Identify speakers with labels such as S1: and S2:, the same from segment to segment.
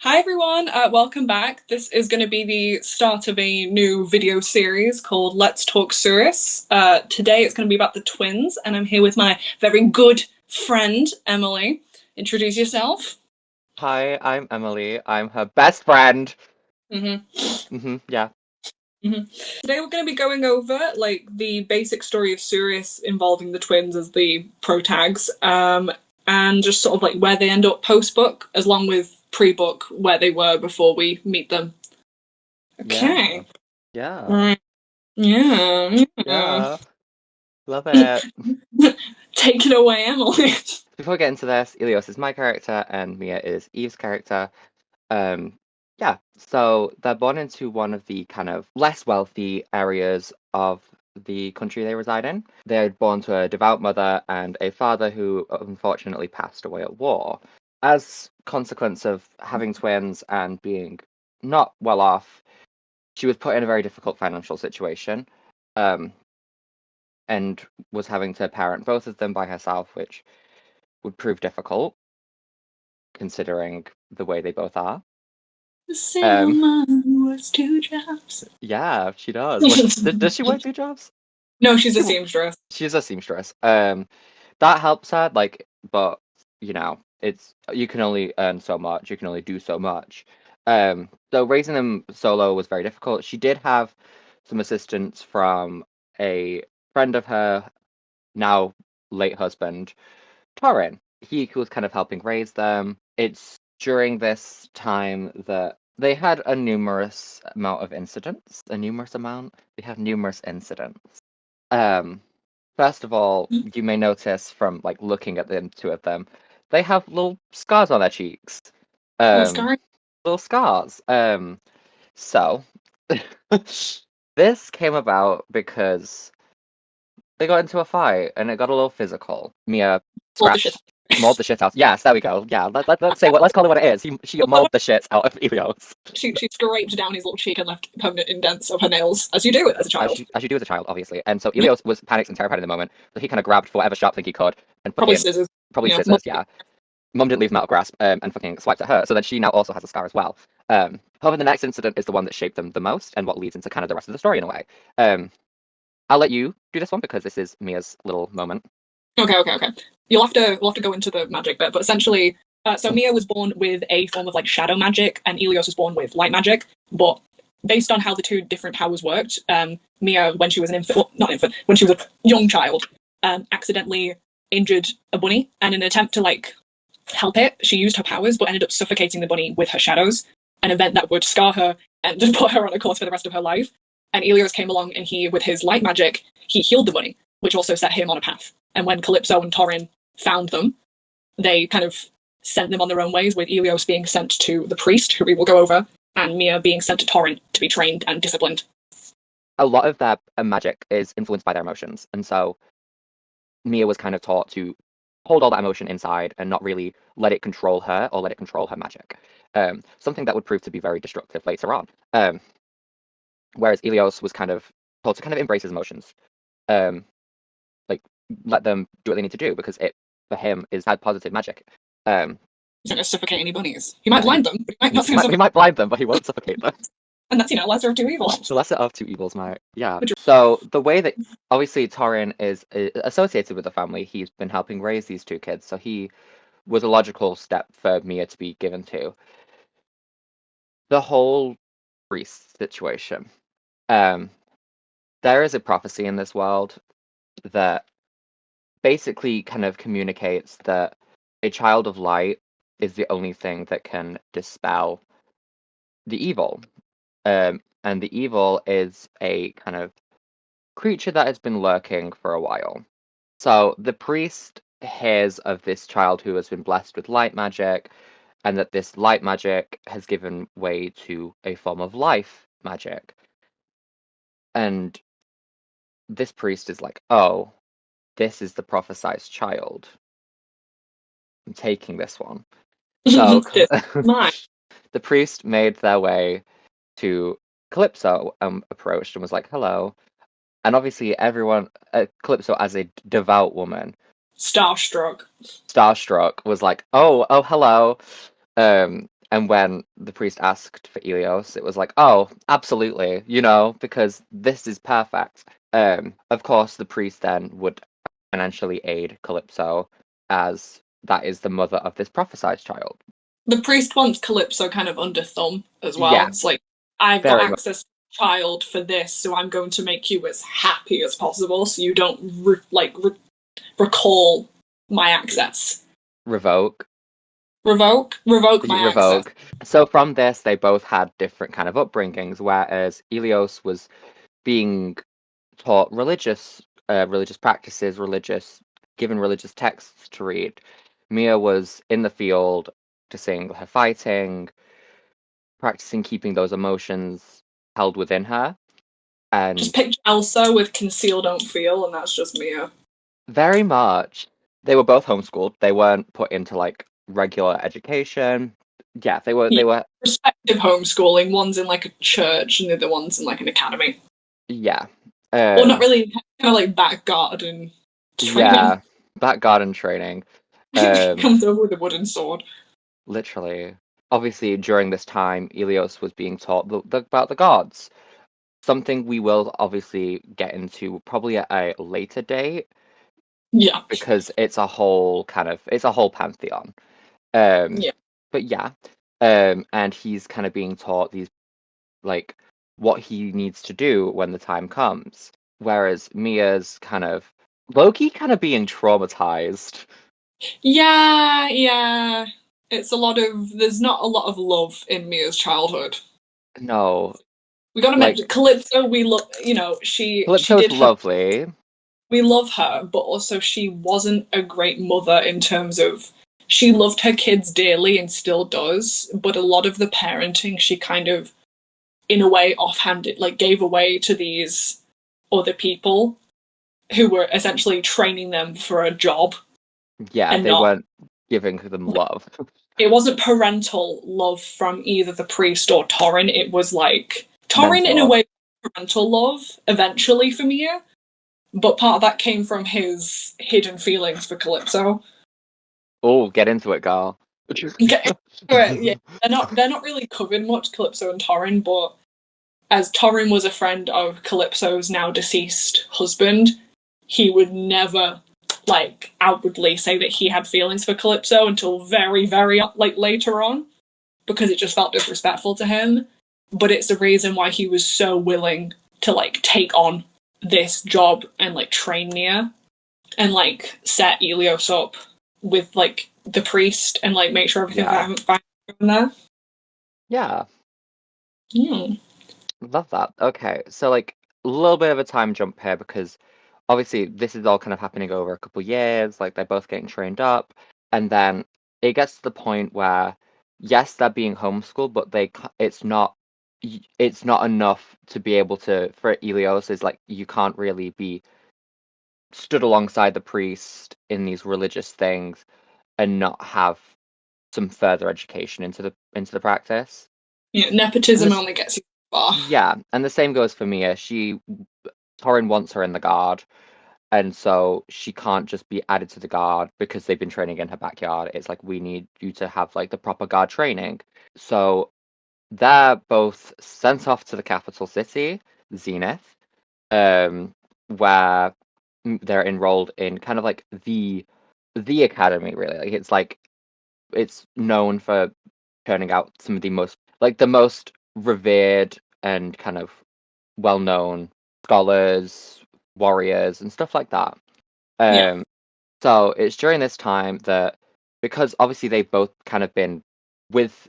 S1: Hi everyone, welcome back. This is going to be the start of a new video series called Let's Talk Tsuris. Today it's going to be about the twins, and I'm here with my very good friend Emily. Introduce yourself.
S2: Hi, I'm Emily. I'm her best friend.
S1: hmm
S2: Yeah.
S1: hmm Today we're going to be going over like the basic story of Tsuris involving the twins as the protags, and just sort of like where they end up post book, as long with pre book where they were before we meet them.
S2: Yeah.
S1: Okay.
S2: Yeah.
S1: Right. Yeah. Yeah.
S2: Yeah. Love it.
S1: Take it away, Emily.
S2: Before we get into this, Ilios is my character and Mia is Eve's character. Um, yeah. So they're born into one of the kind of less wealthy areas of the country they reside in. They're born to a devout mother and a father who unfortunately passed away at war. As consequence of having twins and being not well off, she was put in a very difficult financial situation, um, and was having to parent both of them by herself, which would prove difficult considering the way they both are.
S1: The single
S2: Um,
S1: mom works two jobs.
S2: yeah, she does. Does she work two jobs?
S1: No, she's a
S2: She
S1: seamstress.
S2: she's a seamstress. That helps her, like, but it's you can only earn so much. You can only do so much. So raising them solo was very difficult. She did have some assistance from a friend of her, now late husband, Torin. He was kind of helping raise them. It's during this time that they had a numerous amount of incidents. A numerous amount? They had numerous incidents. Um, First of all, you may notice from like looking at the two of them, they have little scars on their cheeks.
S1: Little
S2: Um,
S1: scar.
S2: Little scars. So this came about because they got into a fight and it got a little physical. Mia
S1: All the shit.
S2: scratched, mauled the shit out. Yes, there we go. Yeah, let's say let's call it what it is. She mauled the shit out of Elios.
S1: She scraped down his little cheek and left permanent indents of her nails, as you do as a child.
S2: As you do as a child, obviously. And so Elios was panicked and terrified in the moment, so he kind of grabbed for whatever sharp thing he could and
S1: Probably
S2: fucking
S1: scissors.
S2: probably
S1: You know,
S2: scissors, yeah. Mum didn't leave him out of grasp, and fucking swiped at her. So then she now also has a scar as well. However, the next incident is the one that shaped them the most and what leads into kind of the rest of the story in a way. I'll let you do this one because this is Mia's little moment.
S1: okay. We'll have to go into the magic bit, but essentially, so Mia was born with a form of like shadow magic, and Elios was born with light magic. But based on how the two different powers worked, Mia, when she was an infant, well, not infant, when she was a young child, accidentally injured a bunny, and in an attempt to like help it, she used her powers, but ended up suffocating the bunny with her shadows, an event that would scar her and just put her on a course for the rest of her life. And Elios came along, and he, with his light magic, he healed the bunny, which also set him on a path. And when Calypso and Torin found them, they kind of sent them on their own ways, with Elios being sent to the priest, who we will go over, and Mia being sent to Torin to be trained and disciplined.
S2: A lot of their magic is influenced by their emotions, and so Mia was kind of taught to hold all that emotion inside and not really let it control her or let it control her magic. Something that would prove to be very destructive later on. Whereas Elios was kind of told to kind of embrace his emotions, um, like let them do what they need to do because it for him is had positive magic. Um,
S1: He's not going to suffocate any bunnies. He might
S2: no,
S1: blind them, but he might not
S2: he
S1: suffocate.
S2: might blind them, but he won't suffocate them.
S1: And that's, lesser of two evils.
S2: The lesser of two evils, might. Yeah.
S1: Which,
S2: So the way that obviously Torin is associated with the family, he's been helping raise these two kids, so he was a logical step for Mia to be given to. The whole priest situation. Um, there is a prophecy in this world that basically kind of communicates that a child of light is the only thing that can dispel the evil. And the evil is a kind of creature that has been lurking for a while. So the priest hears of this child who has been blessed with light magic, and that this light magic has given way to a form of life magic. And this priest is like, oh, this is the prophesized child. I'm taking this one. So
S1: my.
S2: the priest made their way to Calypso, approached and was like, hello. And obviously, everyone, Calypso, as a devout woman,
S1: Starstruck.
S2: starstruck, was like, oh, hello. And when the priest asked for Ilios, it was like, oh, absolutely, you know, because this is perfect. Of course, the priest then would financially aid Calypso, as that is the mother of this prophesied child.
S1: The priest wants Calypso kind of under thumb as well.
S2: Yeah,
S1: It's like, I've got
S2: very much.
S1: access to the child for this, so I'm going to make you as happy as possible so you don't recall my access.
S2: Revoke.
S1: Revoke my access.
S2: Revoke. So from this, they both had different kind of upbringings, whereas Ilios was being taught religious practices, given religious texts to read. Mia was in the field, practicing her fighting, practicing keeping those emotions held within her,
S1: Just
S2: and
S1: picture Elsa with conceal don't feel, and that's just Mia.
S2: very much they were both homeschooled. They weren't put into like regular education. Yeah, they were.
S1: Yeah,
S2: They were.
S1: respective homeschooling. One's in like a church, and the other one's in like an academy.
S2: Yeah.
S1: Or not
S2: Um,
S1: really, kind of like back garden training.
S2: yeah. Back garden training. Um,
S1: Comes over with a wooden sword.
S2: Literally. Obviously, during this time, Ilios was being taught about the gods. Something we will obviously get into probably at a later date
S1: Yeah,
S2: because it's a whole pantheon. Um,
S1: yeah,
S2: but yeah, and he's kind of being taught these like what he needs to do when the time comes. Whereas Mia's kind of Loki kind of being traumatized.
S1: yeah. It's a lot of. There's not a lot of love in Mia's childhood.
S2: No,
S1: We got to
S2: like
S1: mention Calypso. We love, you know, she
S2: Calypso's
S1: did her.
S2: lovely.
S1: We love her, but also she wasn't a great mother in terms of she loved her kids dearly and still does, but a lot of the parenting she kind of, in a way, offhanded, like gave away to these other people who were essentially training them for a job
S2: Yeah,
S1: and
S2: they
S1: not
S2: weren't giving them
S1: like
S2: love.
S1: it wasn't parental love from either the priest or Torin. It was like Torin in a
S2: Mentor.
S1: way parental love eventually for Mia, but part of that came from his hidden feelings for Calypso.
S2: Oh, get into it, girl.
S1: Okay. Yeah, they're not really covered much, Calypso and Torin, but as Torin was a friend of Calypso's now deceased husband, he would never like outwardly say that he had feelings for Calypso until very, very like later on, because it just felt disrespectful to him. But it's the reason why he was so willing to like take on this job and like train Nia and like set Elios up with like the priest and like make sure everything's
S2: Yeah.
S1: fine from there.
S2: Yeah.
S1: Hmm.
S2: Love that. Okay, so like a little bit of a time jump here because obviously this is all kind of happening over a couple years, like they're both getting trained up, and then it gets to the point where yes, they're being homeschooled, but it's not enough to be able to for Elios is like you can't really be stood alongside the priest in these religious things and not have some further education into the practice.
S1: Yeah,
S2: And
S1: nepotism
S2: this
S1: only gets you far.
S2: Yeah, and the same goes for Mia. Torin wants her in the guard, and so she can't just be added to the guard because they've been training in her backyard. It's like we need you to have like the proper guard training. So they're both sent off to the capital city, Zenith, where they're enrolled in kind of like the academy, really. It's known for turning out some of the most revered and kind of well-known scholars, warriors, and stuff like that.
S1: Yeah.
S2: Um, so it's during this time that because obviously with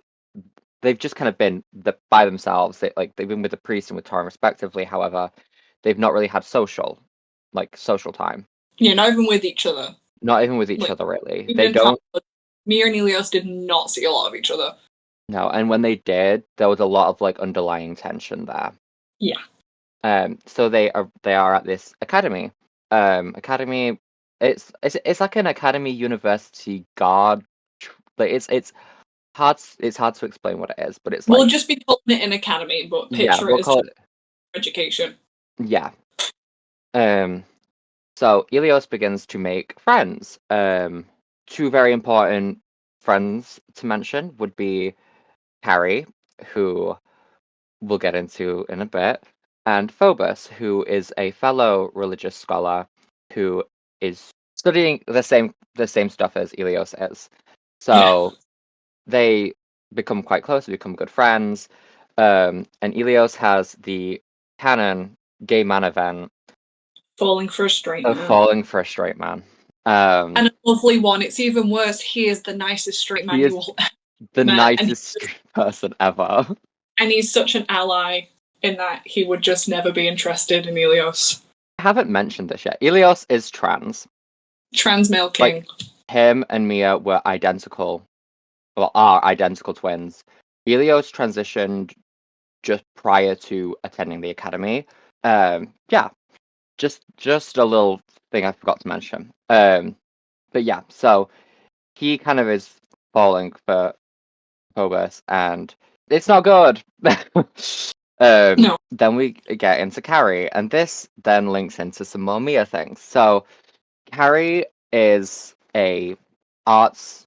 S2: they've just kind of been by themselves. They've been with the priest and with Torrin respectively. However, they've not really had social time.
S1: Yeah, not even with each other.
S2: Not even with each
S1: Like
S2: other, really.
S1: even
S2: They
S1: in time,
S2: don't
S1: Mia and Elios did not see a lot of each other.
S2: know. And when they did, there was a lot of like underlying tension there.
S1: Yeah.
S2: So they are at this academy. Academy. It's like an academy university guard. Like it's hard to explain what it is, but it's
S1: We'll
S2: like
S1: just be calling it an academy, but
S2: yeah,
S1: picture it
S2: we'll
S1: as
S2: call
S1: just
S2: it
S1: education.
S2: yeah. Um. So Ilios begins to make friends. Two very important friends to mention would be Carrie, who we'll get into in a bit, and Phobos, who is a fellow religious scholar who is studying the same stuff as Ilios is.
S1: Yeah.
S2: So they become quite close, they become good friends. And Ilios has the canon gay man event
S1: Falling for a straight
S2: of
S1: man.
S2: falling for a straight man.
S1: And a lovely one. It's even worse. He is the nicest straight man
S2: He
S1: you
S2: is
S1: will
S2: the
S1: met,
S2: nicest person ever.
S1: and he's such an ally in that he would just never be interested in Helios.
S2: I haven't mentioned this yet. Ilios is trans.
S1: Trans male king.
S2: Like, him and Mia were identical, well, are identical twins. Ilios transitioned just prior to attending the academy. Yeah, just a little thing I forgot to mention. But yeah, so he kind of is falling for Phobos, and it's not good.
S1: No.
S2: Then we get into Carrie, and this then links into some more Mia things. So Carrie is a arts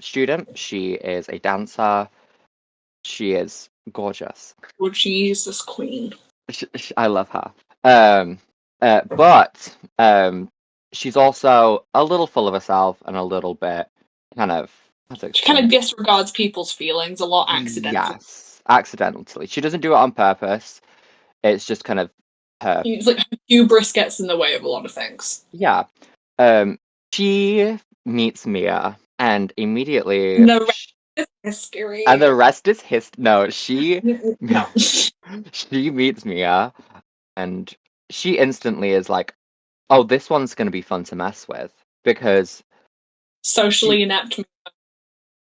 S2: student. She is a dancer. She is gorgeous.
S1: Oh, Jesus, queen.
S2: I love her. Um, but she's also a little full of herself and a little bit kind of, how to
S1: She kind
S2: explain
S1: of
S2: it?
S1: disregards people's feelings a lot accidentally.
S2: Yes, accidentally. She doesn't do it on purpose. It's just kind of her.
S1: It's like hubris gets in the way of a lot of things.
S2: Yeah. She meets Mia and immediately
S1: And the rest is
S2: and
S1: history.
S2: the rest is no, she
S1: No.
S2: she meets Mia and she instantly is like, oh, this one's gonna be fun to mess with because
S1: Socially
S2: she
S1: inept.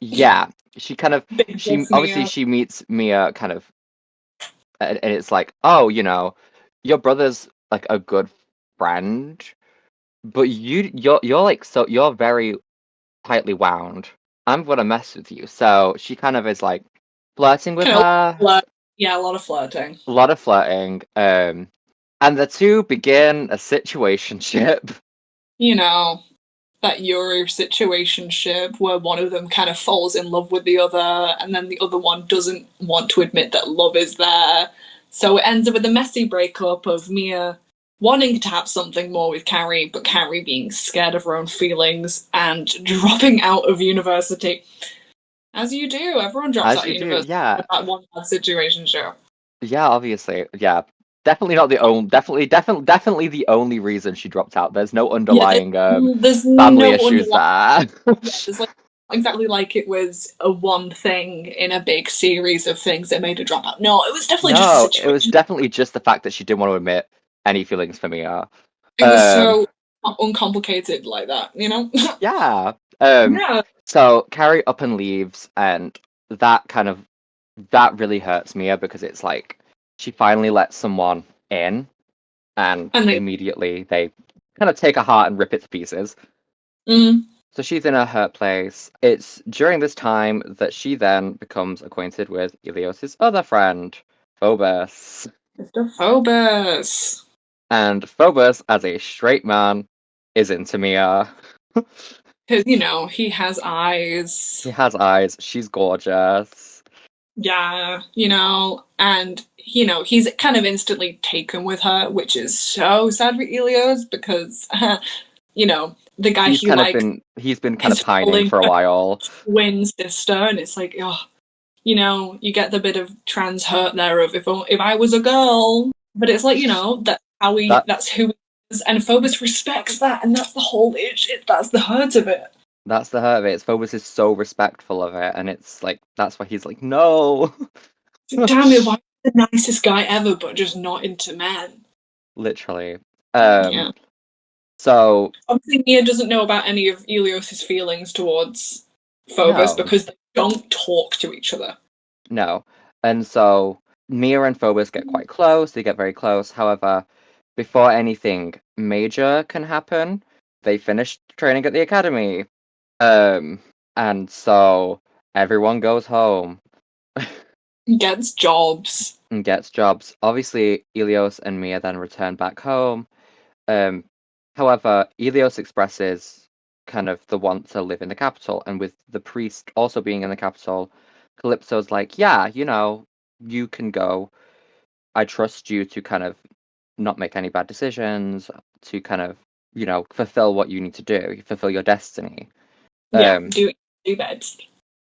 S2: yeah, she kind of
S1: Big
S2: she
S1: buff
S2: obviously
S1: Mia.
S2: she meets Mia kind of and it's like, oh, your brother's like a good friend, but you're like so you're very tightly wound. I'm gonna mess with you. So she kind of is like flirting with
S1: Kind of
S2: her,
S1: flirt. Yeah, a lot of flirting.
S2: a lot of flirting, and the two begin a situationship.
S1: You know, that Euro situationship where one of them kind of falls in love with the other, and then the other one doesn't want to admit that love is there. So it ends up with a messy breakup of Mia wanting to have something more with Carrie, but Carrie being scared of her own feelings and dropping out of university. As you do, everyone drops
S2: As
S1: out of
S2: you do,
S1: university
S2: yeah,
S1: with that one bad situation show.
S2: yeah, obviously, yeah. Definitely not the only, definitely the only reason she dropped out. There's no
S1: Yeah,
S2: underlying
S1: there's
S2: family
S1: no
S2: issues
S1: underlying.
S2: there.
S1: Yeah, there's like exactly like it was a one thing in a big series of things that made her drop out. No, it was definitely just a
S2: No, it was
S1: situation.
S2: definitely just the fact that she didn't want to admit any feelings for Mia.
S1: It was
S2: Um,
S1: so uncomplicated like that, you know?
S2: yeah. Um,
S1: Yeah.
S2: so Carrie up and leaves, and that kind of that really hurts Mia because it's like she finally lets someone in, and
S1: And they,
S2: immediately they kind of take her heart and rip it to pieces.
S1: mm,
S2: So she's in a hurt place. It's during this time that she then becomes acquainted with Ilios's other friend, Phobos.
S1: Mr. Phobos.
S2: And Phobos, as a straight man, is into Mia.
S1: Because, he has eyes.
S2: He has eyes. She's gorgeous.
S1: Yeah, and, he's kind of instantly taken with her, which is so sad for Elios because, the guy he likes
S2: He's been kind of
S1: is
S2: pining
S1: falling
S2: for a while.
S1: twin sister, and it's like, oh, you get the bit of trans hurt there of if I was a girl, but it's like that's
S2: That's
S1: who he is, and Phobos respects that, and that's the whole issue. That's the hurt of it.
S2: that's the hurt of it. Phobos is so respectful of it, and it's like that's why he's like, no.
S1: Damn it, why the nicest guy ever, but just not into men?
S2: Literally.
S1: Yeah.
S2: So
S1: Obviously, Mia doesn't know about any of Elios's feelings towards Phobos
S2: no,
S1: because they don't talk to each other.
S2: no. And so Mia and Phobos get quite close, they get very close. However, before anything major can happen, they finish training at the academy. Um, and so everyone goes home
S1: Gets jobs.
S2: and gets jobs. Obviously, Ilios and Mia then return back home. Um, however, Ilios expresses kind of the want to live in the capital, and with the priest also being in the capital, Calypso's like, yeah, you can go. I trust you to kind of not make any bad decisions, to kind of, fulfill what you need to do, fulfill your destiny.
S1: Yeah,
S2: Um,
S1: do beds.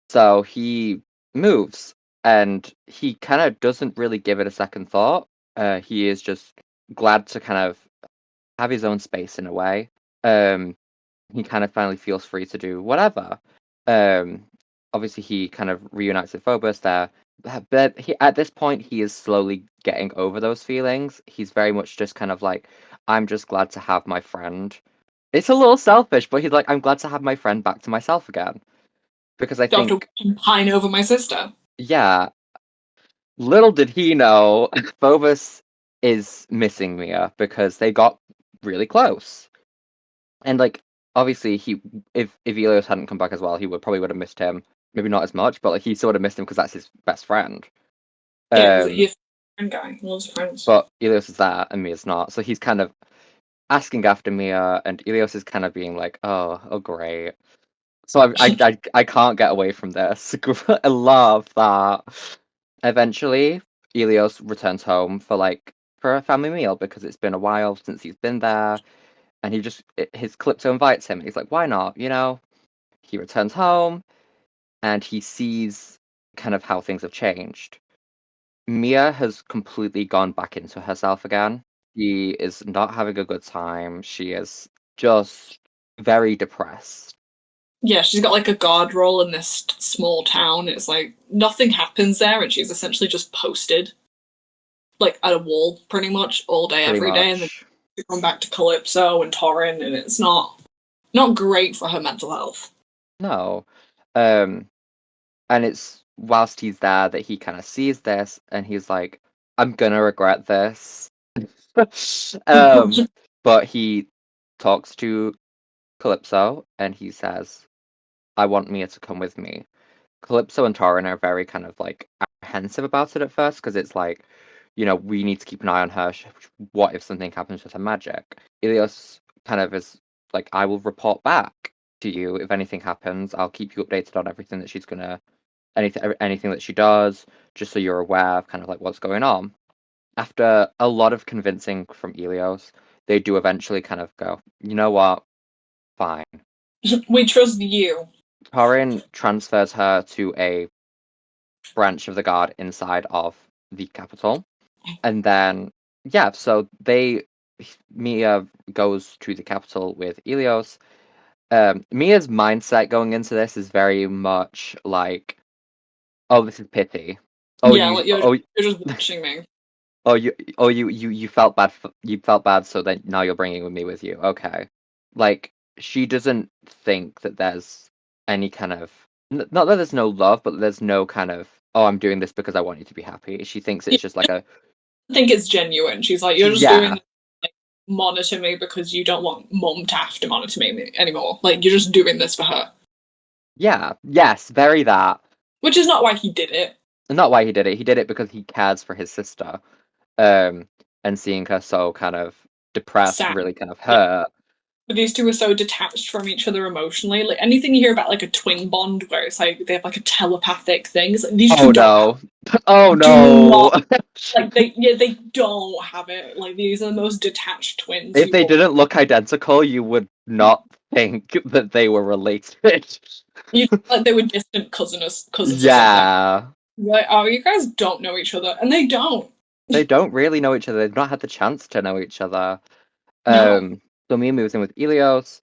S2: so he moves, and he kind of doesn't really give it a second thought. He is just glad to kind of have his own space in a way. Um, he kind of finally feels free to do whatever. Um, Obviously, he kind of reunites with Phobos there, but at this point, he is slowly getting over those feelings. He's very much just kind of like, I'm just glad to have my friend. It's a little selfish, but he's like, I'm glad to have my friend back to myself again. Because I
S1: Don't have
S2: think,
S1: to pine over my sister.
S2: yeah, little did he know, Phobos is missing Mia because they got really close. And like obviously if Elios hadn't come back as well, he would have missed him. Maybe not as much, but like he sort of missed him because that's his best friend.
S1: Yeah, he's
S2: Um,
S1: a friend guy. He loves friends.
S2: but Elios is there and Mia's not, so he's kind of asking after Mia, and Elios is kind of being like, oh great. So I can't get away from this. I love that. Eventually, Elios returns home for a family meal because it's been a while since he's been there, and his Calypso invites him, and he's like, why not? He returns home and he sees kind of how things have changed. Mia has completely gone back into herself again. She is not having a good time. She is just very depressed.
S1: Yeah, she's got like a guard role in this small town. It's like nothing happens there, and she's essentially just posted like at a wall pretty much all day,
S2: Pretty
S1: every day, and then
S2: much.
S1: going back to Calypso and Torin, and it's not great for her mental health.
S2: No. Um, and it's whilst he's there that he kind of sees this and he's like, I'm gonna regret this. um, but he talks to Calypso and he says, I want Mia to come with me. Calypso and Torin are very kind of like apprehensive about it at first because it's like, we need to keep an eye on her. What if something happens with her magic? Ilios kind of is like, I will report back to you if anything happens. I'll keep you updated on everything that she's gonna, anything that she does, just so you're aware of kind of like what's going on. After a lot of convincing from Ilios, they do eventually kind of go, you know what? Fine.
S1: We trust you.
S2: Torin transfers her to a branch of the guard inside of the capital. And then, yeah, so Mia goes to the capital with Ilios. Mia's mindset going into this is very much like, oh, this is pity. Oh,
S1: Yeah,
S2: you,
S1: like
S2: oh,
S1: you're just watching me.
S2: you felt bad. You felt bad, so then now you're bringing me with you. Okay, like she doesn't think that there's any kind of not that there's no love, but there's no kind of oh, I'm doing this because I want you to be happy. She thinks
S1: Yeah,
S2: it's just like
S1: I think it's genuine. She's like, you're just doing
S2: yeah,
S1: this, like monitor me because you don't want mum to have to monitor me anymore. Like you're just doing this for her,
S2: yeah, yes, very that.
S1: which is not why he did it.
S2: Not why he did it. He did it because he cares for his sister. Um, and seeing her so kind of depressed
S1: Sad.
S2: really kind of
S1: Yeah.
S2: hurt.
S1: But these two are so detached from each other emotionally. Like anything you hear about like a twin bond where it's like they have like a telepathic thing, it's like these
S2: Oh
S1: two don't have
S2: no. Oh
S1: do
S2: no.
S1: not like they don't have it. Like these are the most detached twins
S2: If
S1: you
S2: they
S1: will.
S2: didn't look identical, you would not think that they were related.
S1: You like they were distant cousins or something.
S2: Yeah.
S1: Like, oh, you guys don't know each other, and they don't.
S2: They don't really know each other. They've not had the chance to know each other.
S1: No.
S2: So Mia moves in with Ilios,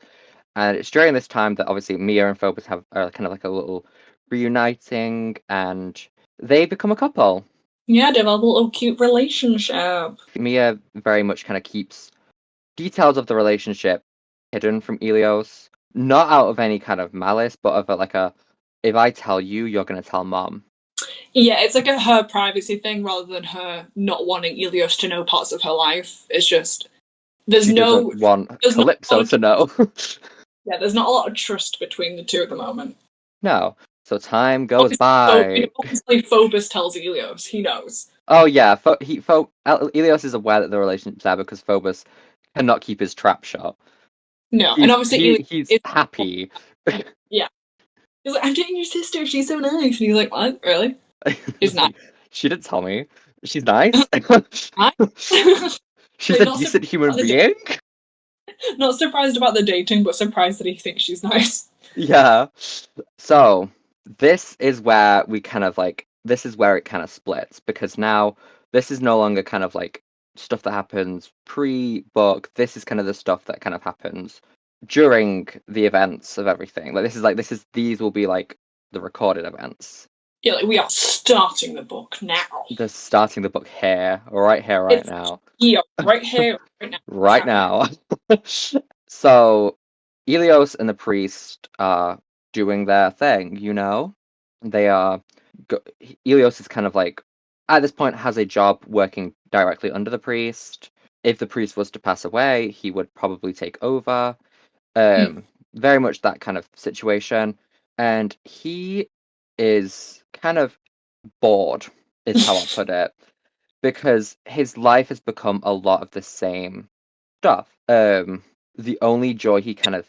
S2: and it's during this time that obviously Mia and Phobos have kind of like a little reuniting, and they become a couple.
S1: Yeah, develop a little cute relationship.
S2: Mia very much kind of keeps details of the relationship hidden from Ilios, not out of any kind of malice, but of if I tell you, you're gonna tell mom.
S1: Yeah, it's like her privacy thing rather than her not wanting Ilios to know parts of her life. It's just there's
S2: She doesn't
S1: no
S2: want
S1: there's not a lot
S2: Calypso
S1: of
S2: to know.
S1: yeah, there's not a lot of trust between the two at the moment.
S2: No. So time goes
S1: Obviously, so
S2: by.
S1: obviously Phobos tells Ilios, he knows.
S2: Oh yeah, Ilios is aware that the relationship's there because Phobos cannot keep his trap shut.
S1: No, and obviously Ilios
S2: He's
S1: is
S2: happy.
S1: yeah. He's like, I'm dating your sister. She's so nice. And he's like, what? Really? She's
S2: It's
S1: not.
S2: like, she didn't tell me. She's nice.
S1: Right?
S2: She's
S1: Like,
S2: a
S1: not surprised
S2: decent human
S1: about the
S2: being.
S1: not surprised about the dating, but surprised that he thinks she's nice.
S2: Yeah. So this is where we kind of like this is where it kind of splits because now this is no longer kind of like stuff that happens pre-book. This is kind of the stuff that kind of happens during the events of everything. Like these will be like the recorded events.
S1: Yeah, like we are starting the book now.
S2: They're starting the book here, right
S1: It's
S2: now.
S1: here, right now. It's
S2: Right
S1: happening.
S2: now. So Elios and the priest are doing their thing, you know? They are Elios is kind of like at this point has a job working directly under the priest. If the priest was to pass away, he would probably take over.
S1: Mm.
S2: Very much that kind of situation. And he is kind of bored, is how I'll put it, because his life has become a lot of the same stuff. The only joy he kind of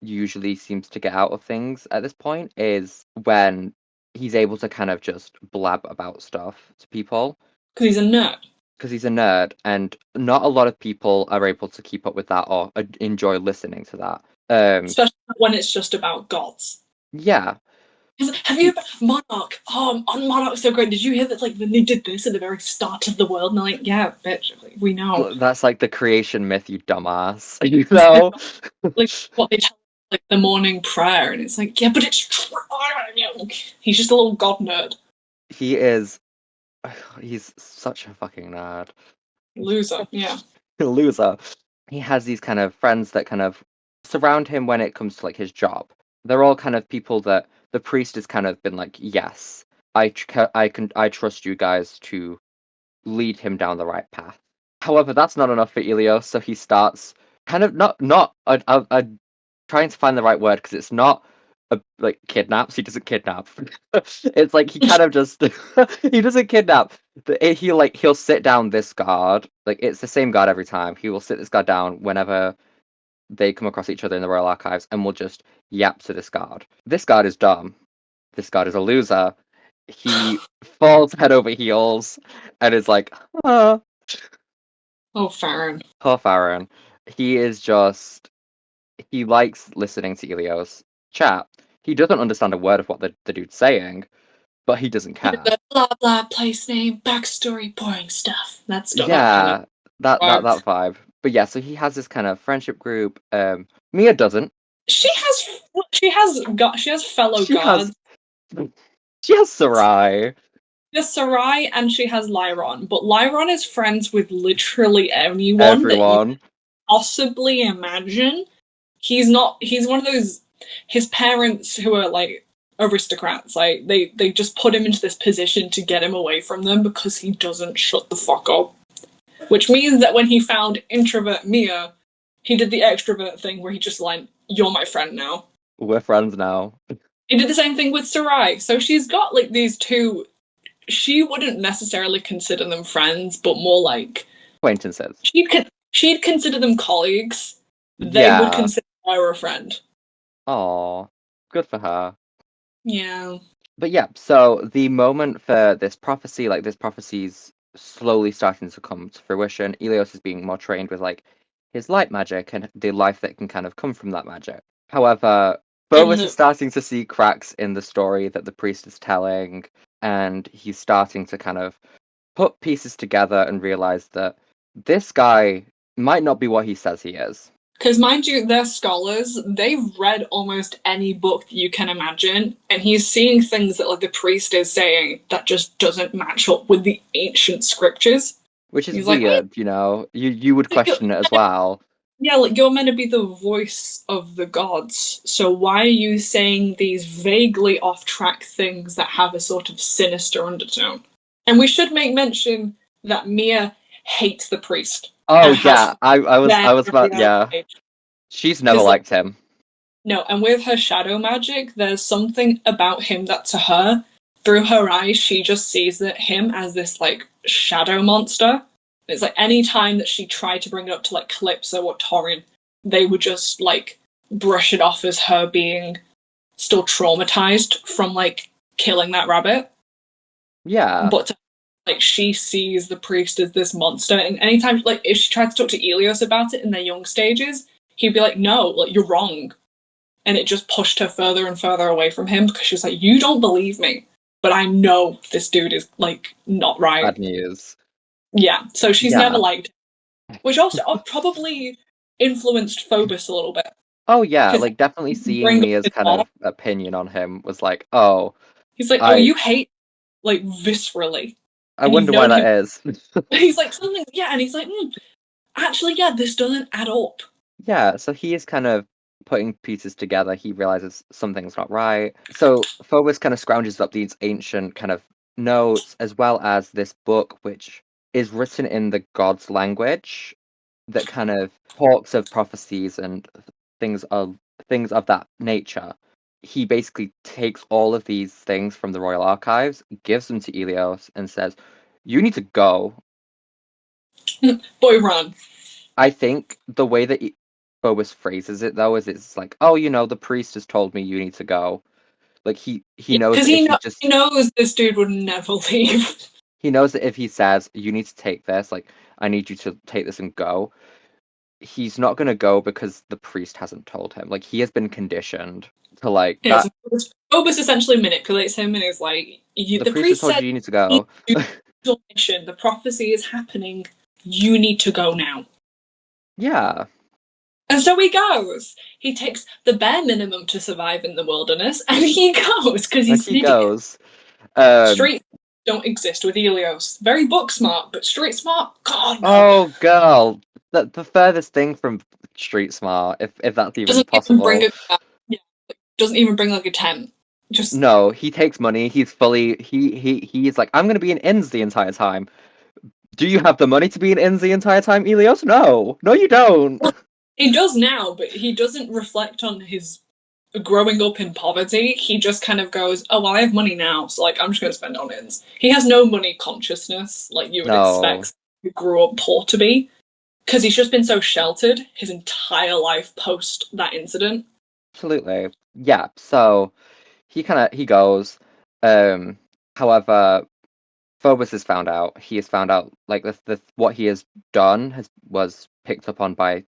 S2: usually seems to get out of things at this point is when he's able to kind of just blab about stuff to people
S1: Because he's a nerd.
S2: because he's a nerd, and not a lot of people are able to keep up with that or enjoy listening to that.
S1: Especially when it's just about gods.
S2: Yeah,
S1: Have you Monarch? Oh, on Monarch's so great. Did you hear that? Like when they did this at the very start of the world, and they're like, "Yeah, bitch, we know."
S2: that's like the creation myth, you dumbass. You know.
S1: Like what they tell, like the morning prayer, and it's like, yeah, but it's true. He's just a little god nerd,
S2: He is. He's such a fucking nerd.
S1: loser. Yeah,
S2: Loser. He has these kind of friends that kind of surround him when it comes to like his job. They're all kind of people that the priest has kind of been like, yes, I trust you guys to lead him down the right path. However, that's not enough for Elios, so he starts kind of not trying to find the right word because it's not like kidnaps. He doesn't kidnap. It's like he kind of just he doesn't kidnap. He'll sit down this guard. Like it's the same guard every time. He will sit this guard down whenever they come across each other in the Royal Archives, and will just yap to this guard. This guard is dumb. This guard is a loser. He falls head over heels and is like, ah,
S1: oh Farron.
S2: poor Farron. He is just he likes listening to Elios chat. He doesn't understand a word of what the dude's saying, but he doesn't care.
S1: The blah blah place name, backstory, boring stuff. That kind of
S2: Yeah, that
S1: vibes.
S2: vibe. But yeah, so he has this kind of friendship group. Mia doesn't.
S1: She has fellow
S2: She has
S1: guards.
S2: she has Sarai.
S1: She has Sarai and she has Lyron, but Lyron is friends with literally anyone that you
S2: Everyone.
S1: possibly imagine. He's not. He's one of those. His parents who are like aristocrats, like they just put him into this position to get him away from them because he doesn't shut the fuck up. Which means that when he found introvert Mia, he did the extrovert thing where he just like, "You're my friend now."
S2: We're friends now.
S1: He did the same thing with Sarai. So she's got like these two. She wouldn't necessarily consider them friends, but more like
S2: Acquaintances.
S1: she'd consider them colleagues. They would
S2: Yeah.
S1: consider her a friend.
S2: Aw. Good for her.
S1: Yeah.
S2: But yeah, so the moment for this prophecy, like this prophecy's slowly starting to come to fruition. Elios is being more trained with like his light magic and the life that can kind of come from that magic. However,
S1: In
S2: Bovis is
S1: the
S2: starting to see cracks in the story that the priest is telling, and he's starting to kind of put pieces together and realize that this guy might not be what he says he is.
S1: Because mind you, they're scholars. They've read almost any book that you can imagine, and he's seeing things that like the priest is saying that just doesn't match up with the ancient scriptures.
S2: Which is
S1: He's like, wait,
S2: weird, you know. You would question it as well.
S1: yeah, like you're meant to be the voice of the gods, so why are you saying these vaguely off-track things that have a sort of sinister undertone? And we should make mention that Mia hates the priest
S2: Oh
S1: and has
S2: yeah, I was
S1: very
S2: about
S1: early
S2: yeah.
S1: age.
S2: She's never
S1: Because
S2: liked him.
S1: no, and with her shadow magic, there's something about him that to her, through her eyes, she just sees that him as this like shadow monster. It's like any time that she tried to bring it up to like Calypso or Torin, they would just like brush it off as her being still traumatized from like killing that rabbit.
S2: Yeah.
S1: But like she sees the priest as this monster, and anytime like if she tried to talk to Elios about it in their young stages, he'd be like, "No, like you're wrong," and it just pushed her further and further away from him because she was like, "You don't believe me, but I know this dude is like not right."
S2: Bad news.
S1: Yeah, so she's never
S2: Yeah.
S1: liked, which also probably influenced Phobos a little bit
S2: Oh yeah,
S1: because
S2: like definitely seeing
S1: bring up
S2: Mia's
S1: his
S2: kind
S1: mom.
S2: of opinion on him was like, oh,
S1: He's like, "Oh,
S2: I
S1: you hate like viscerally,"
S2: I
S1: and you've
S2: wonder why
S1: known
S2: that
S1: him.
S2: is.
S1: He's like something, yeah, and he's like, actually, yeah, this doesn't add up.
S2: Yeah, so he is kind of putting pieces together. He realizes something's not right. So Phobos kind of scrounges up these ancient kind of notes as well as this book, which is written in the gods' language that kind of talks of prophecies and things of that nature. He basically takes all of these things from the royal archives, gives them to Elios, and says, "You need to go."
S1: Boy, run.
S2: I think the way that Phobos phrases it though is it's like, "Oh, the priest has told me you need to go." Like he
S1: Yeah,
S2: knows
S1: because
S2: that if
S1: he knows this dude would never leave.
S2: he knows that if he says you need to take this, like I need you to take this and go, he's not gonna go because the priest hasn't told him. Like he has been conditioned to like
S1: Yeah,
S2: that.
S1: so Phobos essentially manipulates him and is like,
S2: The
S1: the
S2: priest has
S1: priest
S2: told
S1: said
S2: you you need to
S1: you
S2: go.
S1: need to do your mission. The prophecy is happening. You need to go now."
S2: Yeah,
S1: And so he goes. He takes the bare minimum to survive in the wilderness, and he goes because
S2: and
S1: he's
S2: he
S1: an idiot.
S2: goes. Um,
S1: Street don't exist with Helios. Very book smart, but street smart? God, no.
S2: oh girl, the furthest thing from street smart, if that's even
S1: Doesn't even bring
S2: possible.
S1: a yeah, doesn't even bring like a tent. Just
S2: No, he takes money. He's fully he's like, I'm gonna be in inns the entire time. Do you have the money to be in inns the entire time, Elios? No, no, you don't.
S1: he does now, but he doesn't reflect on his growing up in poverty. He just kind of goes, "Oh well, I have money now, so like I'm just gonna spend on ins." He has no money consciousness like you would
S2: No,
S1: expect who grew up poor to be, because he's just been so sheltered his entire life post that incident.
S2: absolutely. Yeah. So he goes. Um, however, Phobos has found out. He has found out like the what he has done was picked up on by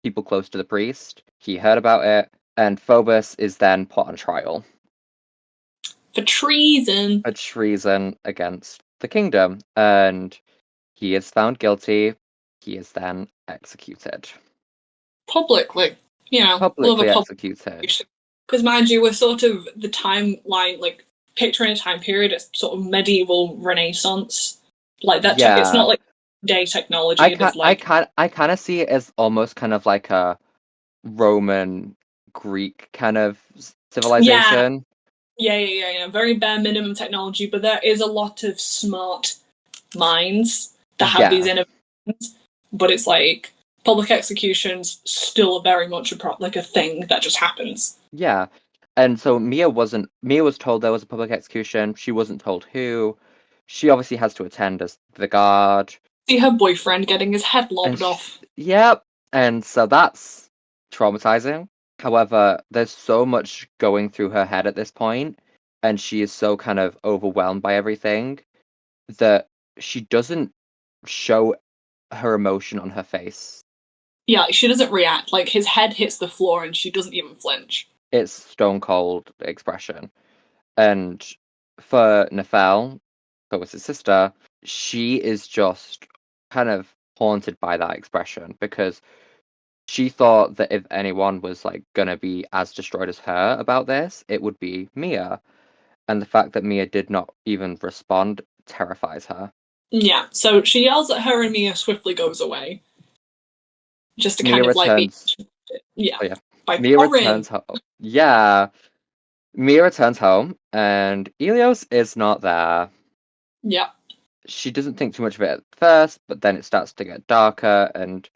S2: people close to the priest. He heard about it, and Phobos is then put on trial
S1: For treason.
S2: for treason against the kingdom, and he is found guilty. He is then executed.
S1: Publicly, we'll have
S2: Publicly
S1: a public.
S2: executed.
S1: Because mind you, we're sort of the timeline, like picturing a time period. It's sort of medieval Renaissance, like that. It's
S2: Yeah.
S1: not like day technology. It is like
S2: I kind of see it as almost kind of like a Roman Greek kind of
S1: yeah,
S2: civilization.
S1: very bare minimum technology, but there is a lot of smart minds that have these
S2: Yeah.
S1: innovations. But it's like public executions still very much like a thing that just happens.
S2: Yeah. And so Mia was told there was a public execution. She wasn't told who. She obviously has to attend as the guard.
S1: See her boyfriend getting his head
S2: And
S1: lobbed off.
S2: yep. And so that's traumatizing. However, there's so much going through her head at this point, and she is so kind of overwhelmed by everything that she doesn't show her emotion on her face.
S1: Yeah, she doesn't react. Like his head hits the floor and she doesn't even flinch.
S2: It's stone cold expression. And for Nefel, that was his sister, she is just kind of haunted by that expression because she thought that if anyone was like gonna be as destroyed as her about this, it would be Mia. And the fact that Mia did not even respond terrifies her.
S1: Yeah, so she yells at her and Mia swiftly goes away. Just to
S2: Mia
S1: kind of like be,
S2: returns.
S1: yeah,
S2: Oh yeah,
S1: by
S2: Mia
S1: Torin.
S2: returns home. Yeah, Mia returns home, and Elios is not there.
S1: Yeah.
S2: She doesn't think too much of it at first, but then it starts to get darker, and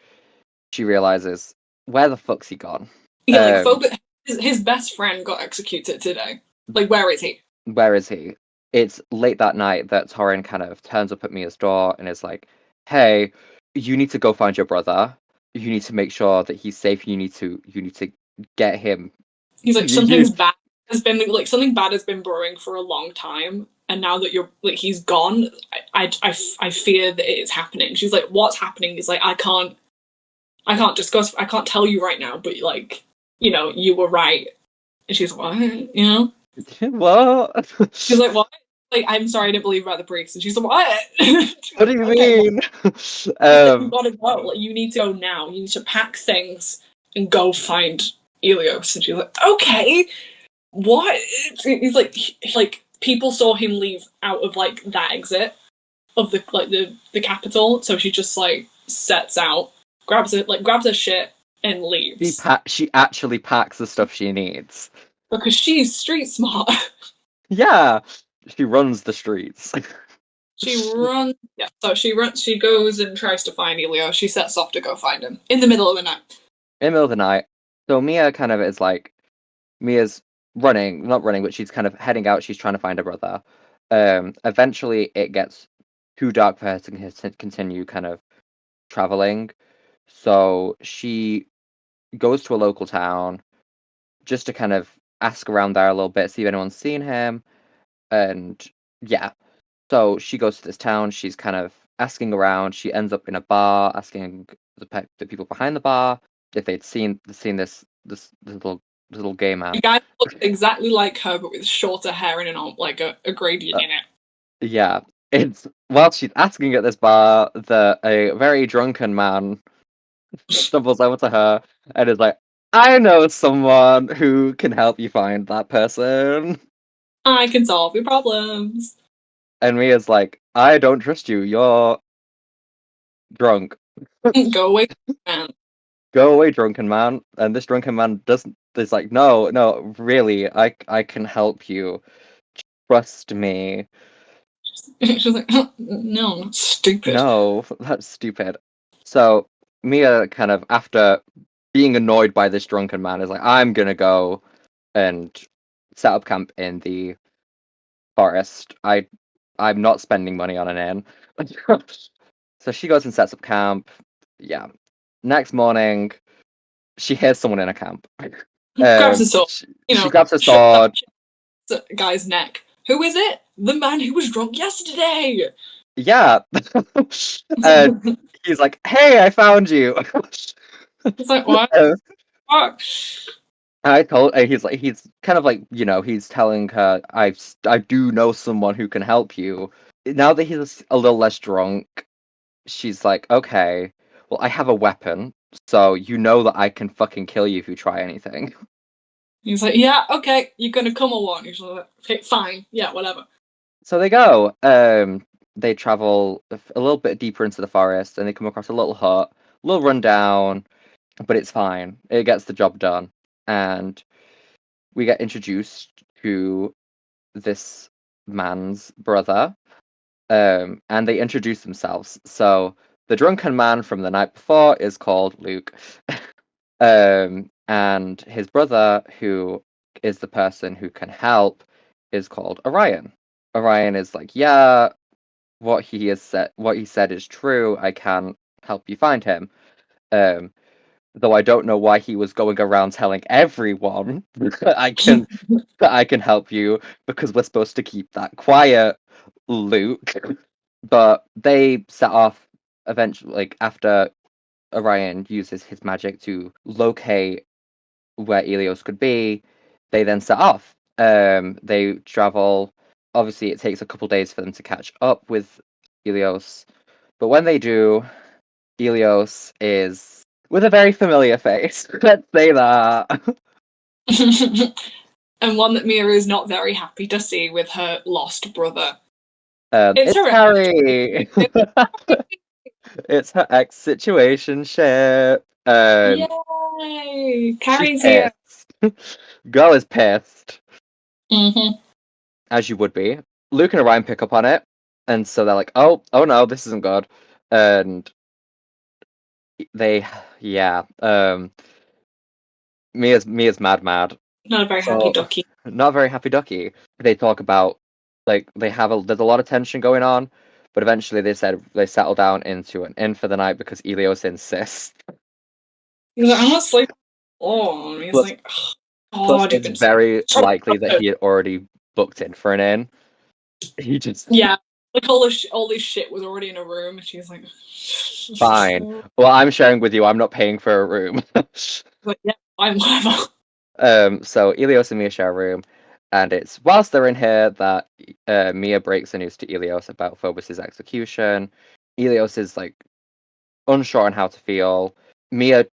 S2: she realizes, where the fuck's he gone?
S1: Yeah, like Phobos, his best friend got executed today. Like, where is he?
S2: Where is he? It's late that night that Torin kind of turns up at Mia's door and is like, "Hey, you need to go find your brother. You need to make sure that he's safe. You need to get him.
S1: He's like,
S2: You, you
S1: something's bad There's been like something bad has been brewing for a long time, and now that you're like he's gone, I fear that it is happening. She's like, what's happening? He's like, I can't discuss, I can't tell you right now, but like, you were right. And she's like, what?
S2: What?
S1: She's like, what? Like, I'm sorry, I didn't believe about the priest. And she's like, what?
S2: What do you
S1: Okay, well,
S2: mean?
S1: you gotta go. Like, you need to go now. You need to pack things and go find Elios. And she's like, okay, what? He's like people saw him leave out of like that exit of the capital. So she just like sets out, grabs her shit and leaves
S2: She actually packs the stuff she needs.
S1: because she's street smart.
S2: Yeah, she runs the streets.
S1: She runs. Yeah, so she runs. She goes and tries to find Elio. She sets off to go find him in the middle of the night.
S2: In the middle of the night. So Mia kind of is like, Mia's running, not running, but she's kind of heading out. She's trying to find her brother. Eventually, it gets too dark for her to continue kind of traveling. So she goes to a local town just to kind of ask around there a little bit, see if anyone's seen him. And yeah, so she goes to this town. She's kind of asking around. She ends up in a bar, asking the people behind the bar if they'd seen this little gay man.
S1: The guy looks exactly like her, but with shorter hair and like a gradient in it.
S2: Yeah, it's while she's asking at this bar that a very drunken man stumbles over to her and is like, "I know someone who can help you find that person."
S1: I can solve your problems.
S2: And Mia's like, "I don't trust you. You're drunk.
S1: Go away, man.
S2: Go away, drunken man." And this drunken man doesn't. Is like, "No, no, really, I can help you. Trust me."
S1: She's like, oh, no, stupid.
S2: No, that's stupid. So Mia kind of, after being annoyed by this drunken man, is like, "I'm gonna go and set up camp in the forest. I'm not spending money on an inn." So she goes and sets up camp. Yeah. Next morning, she hears someone in a camp.
S1: Grabs a sword.
S2: She grabs a sword.
S1: The guy's neck. Who is it? The man who was drunk yesterday.
S2: Yeah. And he's like, "Hey, I found you."
S1: It's like, what? Fuck.
S2: He's kind of like, he's telling her, I do know someone who can help you. Now that he's a little less drunk, she's like, "Okay, well, I have a weapon, so you know that I can fucking kill you if you try anything."
S1: He's like, yeah, okay, you're gonna come or what? He's like, okay, fine, yeah, whatever.
S2: So they go. They travel a little bit deeper into the forest, and they come across a little hut, a little rundown, but it's fine. It gets the job done, and we get introduced to this man's brother, and they introduce themselves. So the drunken man from the night before is called Luke, and his brother, who is the person who can help, is called Orion. Orion is like, "Yeah, what he said is true. I can help you find him." Um, though I don't know why he was going around telling everyone that I can help you, because we're supposed to keep that quiet, Luke. But they set off eventually, like, after Orion uses his magic to locate where Elios could be. They then set off. They travel. Obviously, it takes a couple days for them to catch up with Elios, but when they do, Elios is with a very familiar face. Let's say that.
S1: And one that Mira is not very happy to see with her lost brother.
S2: It's
S1: her
S2: Harry. It's her ex situationship.
S1: Yay!
S2: She's
S1: Carrie's here.
S2: pissed. Girl is pissed,
S1: Mm-hmm.
S2: as you would be. Luke and Orion pick up on it, and so they're like, "Oh, oh no, this isn't good." And they, yeah, Mia's mad.
S1: Not a very happy
S2: So
S1: ducky.
S2: not very happy ducky. They talk about, like, there's a lot of tension going on, but eventually they settle down into an inn for the night because Elios insists.
S1: He's like, I'm not sleeping alone. He's
S2: Let's
S1: like, ugh.
S2: But
S1: God,
S2: it's
S1: even
S2: very
S1: so
S2: likely that he had already booked in for an inn. He just
S1: yeah, like all this shit was already in a room, and she's like,
S2: fine. Well, I'm sharing with you. I'm not paying for a room.
S1: like yeah, fine, whatever.
S2: So Ilios and Mia share a room, and it's whilst they're in here that Mia breaks the news to Ilios about Phobos's execution. Ilios is like unsure on how to feel. Mia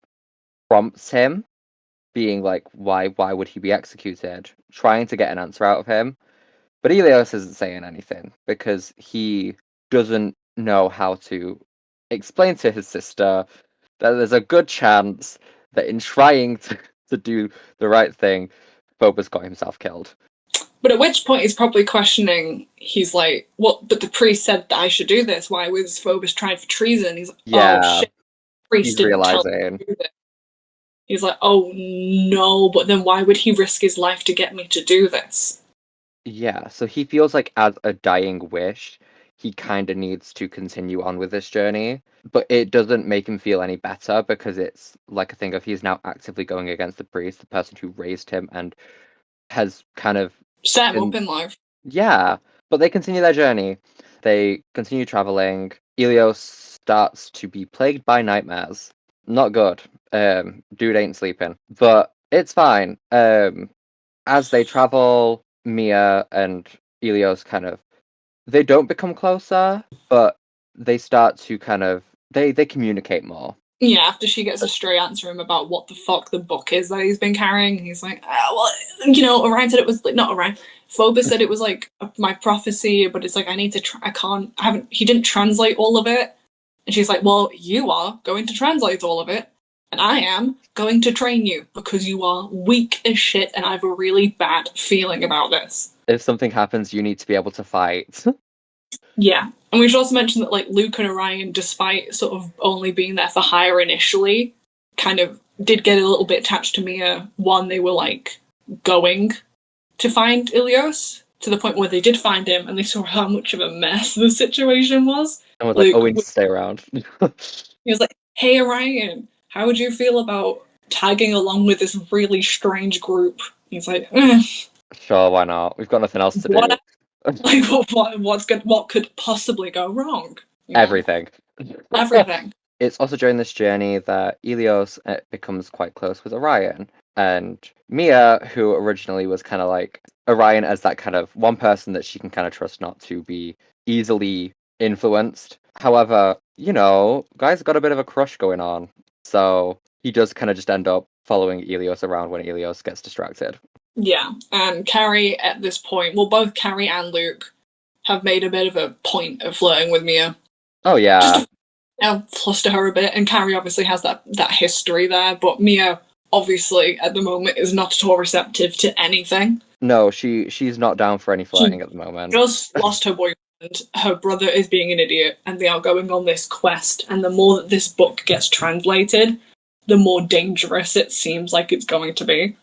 S2: prompts him, being like, why would he be executed? Trying to get an answer out of him. But Ilios isn't saying anything because he doesn't know how to explain to his sister that there's a good chance that in trying to do the right thing, Phobos got himself killed.
S1: But at which point he's probably questioning. He's like, "What? But the priest said that I should do this. Why was Phobos tried for treason?" He's like, "Oh
S2: Yeah,
S1: shit, the priest
S2: he's
S1: didn't tell me
S2: realizing.
S1: to do this." He's like, "Oh no, but then why would he risk his life to get me to do this?"
S2: Yeah, so he feels like as a dying wish, he kind of needs to continue on with this journey, but it doesn't make him feel any better because it's like a thing of he's now actively going against the priest, the person who raised him and has kind of
S1: Set him
S2: been,
S1: up in life.
S2: yeah, but they continue their journey. They continue traveling. Ilios starts to be plagued by nightmares. Not good. Dude ain't sleeping, but it's fine. As they travel, Mia and Ilios they don't become closer, but they start to they communicate more.
S1: Yeah, after she gets a straight answer him about what the fuck the book is that he's been carrying, he's like, well, Orion said it was like not Orion. Phobos said it was like my prophecy, but it's like I need to. I haven't. He didn't translate all of it, and she's like, well, you are going to translate all of it, and I am going to train you because you are weak as shit, and I have a really bad feeling about this.
S2: If something happens, you need to be able to fight.
S1: Yeah. And we should also mention that like Luke and Orion, despite sort of only being there for hire initially, kind of did get a little bit attached to Mia. One, they were like going to find Ilios to the point where they did find him and they saw how much of a mess the situation was.
S2: And was like, oh,
S1: Luke
S2: we need to stay around.
S1: he was like, "Hey Orion, how would you feel about tagging along with this really strange group?" He's like,
S2: Sure, why not? We've got nothing else to do.
S1: "What? Like, what could possibly go wrong? You know,
S2: Everything.
S1: everything."
S2: It's also during this journey that Ilios becomes quite close with Orion. And Mia, who originally was kind of like Orion as that kind of one person that she can kind of trust not to be easily influenced. However, guy's got a bit of a crush going on. So he does kind of just end up following Ilios around when Ilios gets distracted.
S1: Yeah, and Carrie at this point, well, both Carrie and Luke have made a bit of a point of flirting with Mia.
S2: Oh, yeah.
S1: Just to fluster her a bit, and Carrie obviously has that history there, but Mia obviously at the moment is not at all receptive to anything.
S2: No, she's not down for any flirting at the moment.
S1: Just lost her boyfriend, her brother is being an idiot, and they are going on this quest, and the more that this book gets translated, the more dangerous it seems like it's going to be.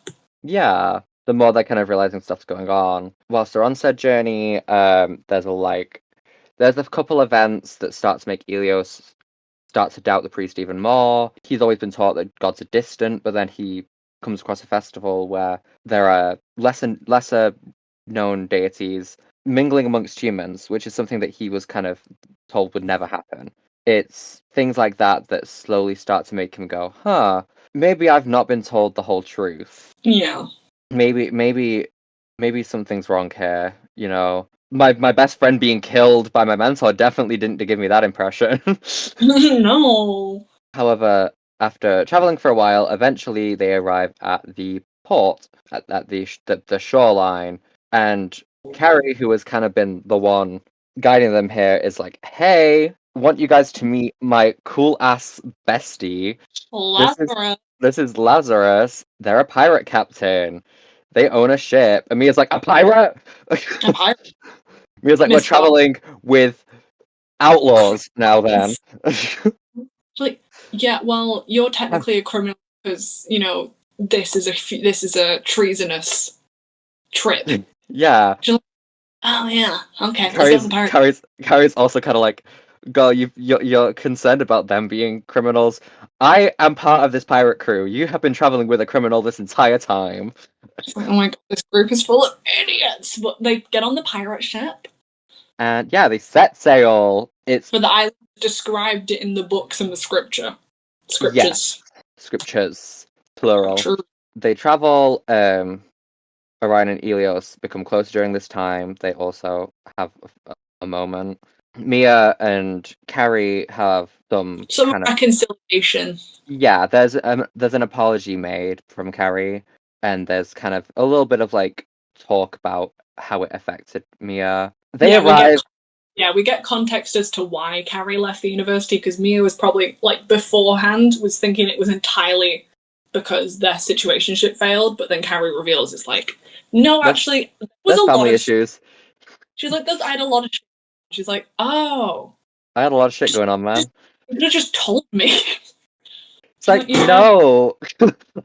S2: Yeah, the more they're kind of realizing stuff's going on. Whilst they're on said journey, there's a couple events that start to make Ilios start to doubt the priest even more. He's always been taught that gods are distant, but then he comes across a festival where there are lesser known deities mingling amongst humans, which is something that he was kind of told would never happen. It's things like that that slowly start to make him go, huh, maybe I've not been told the whole truth.
S1: Yeah.
S2: Maybe something's wrong here, My best friend being killed by my mentor definitely didn't give me that impression.
S1: No.
S2: However, after traveling for a while, eventually they arrive at the port, at the shoreline, and Carrie, who has kind of been the one guiding them here, is like, "Hey, want you guys to meet my cool ass bestie.
S1: Lazarus.
S2: This is Lazarus. They're a pirate captain. They own a ship." And Mia's like, "A pirate?"
S1: A pirate.
S2: Mia's like, "We're traveling with outlaws now then."
S1: Like, yeah, well, you're technically a criminal because this is a treasonous trip.
S2: Yeah.
S1: Like, oh yeah, okay, let's go on the pirate.
S2: Carrie's also kind of like, Girl, you're concerned about them being criminals. I am part of this pirate crew. You have been traveling with a criminal this entire time.
S1: It's like, oh my god, this group is full of idiots. But they get on the pirate ship.
S2: And yeah, they set sail. It's
S1: But the island described it in the books and the scriptures.
S2: yes, scriptures, plural.
S1: True.
S2: They travel. Orion and Elios become closer during this time. They also have a moment. Mia and Carrie have some kind of
S1: reconciliation.
S2: yeah. There's an apology made from Carrie, and there's kind of a little bit of like talk about how it affected Mia. They arrive.
S1: We get context as to why Carrie left the university, because Mia was probably, like, beforehand was thinking it was entirely because their situationship failed, but then Carrie reveals it's like, no, actually, there was a
S2: family
S1: lot of
S2: issues.
S1: She's like, I had a lot of shit. She's like, oh.
S2: I had a lot of shit going on, man.
S1: You could have just told me.
S2: It's like, no,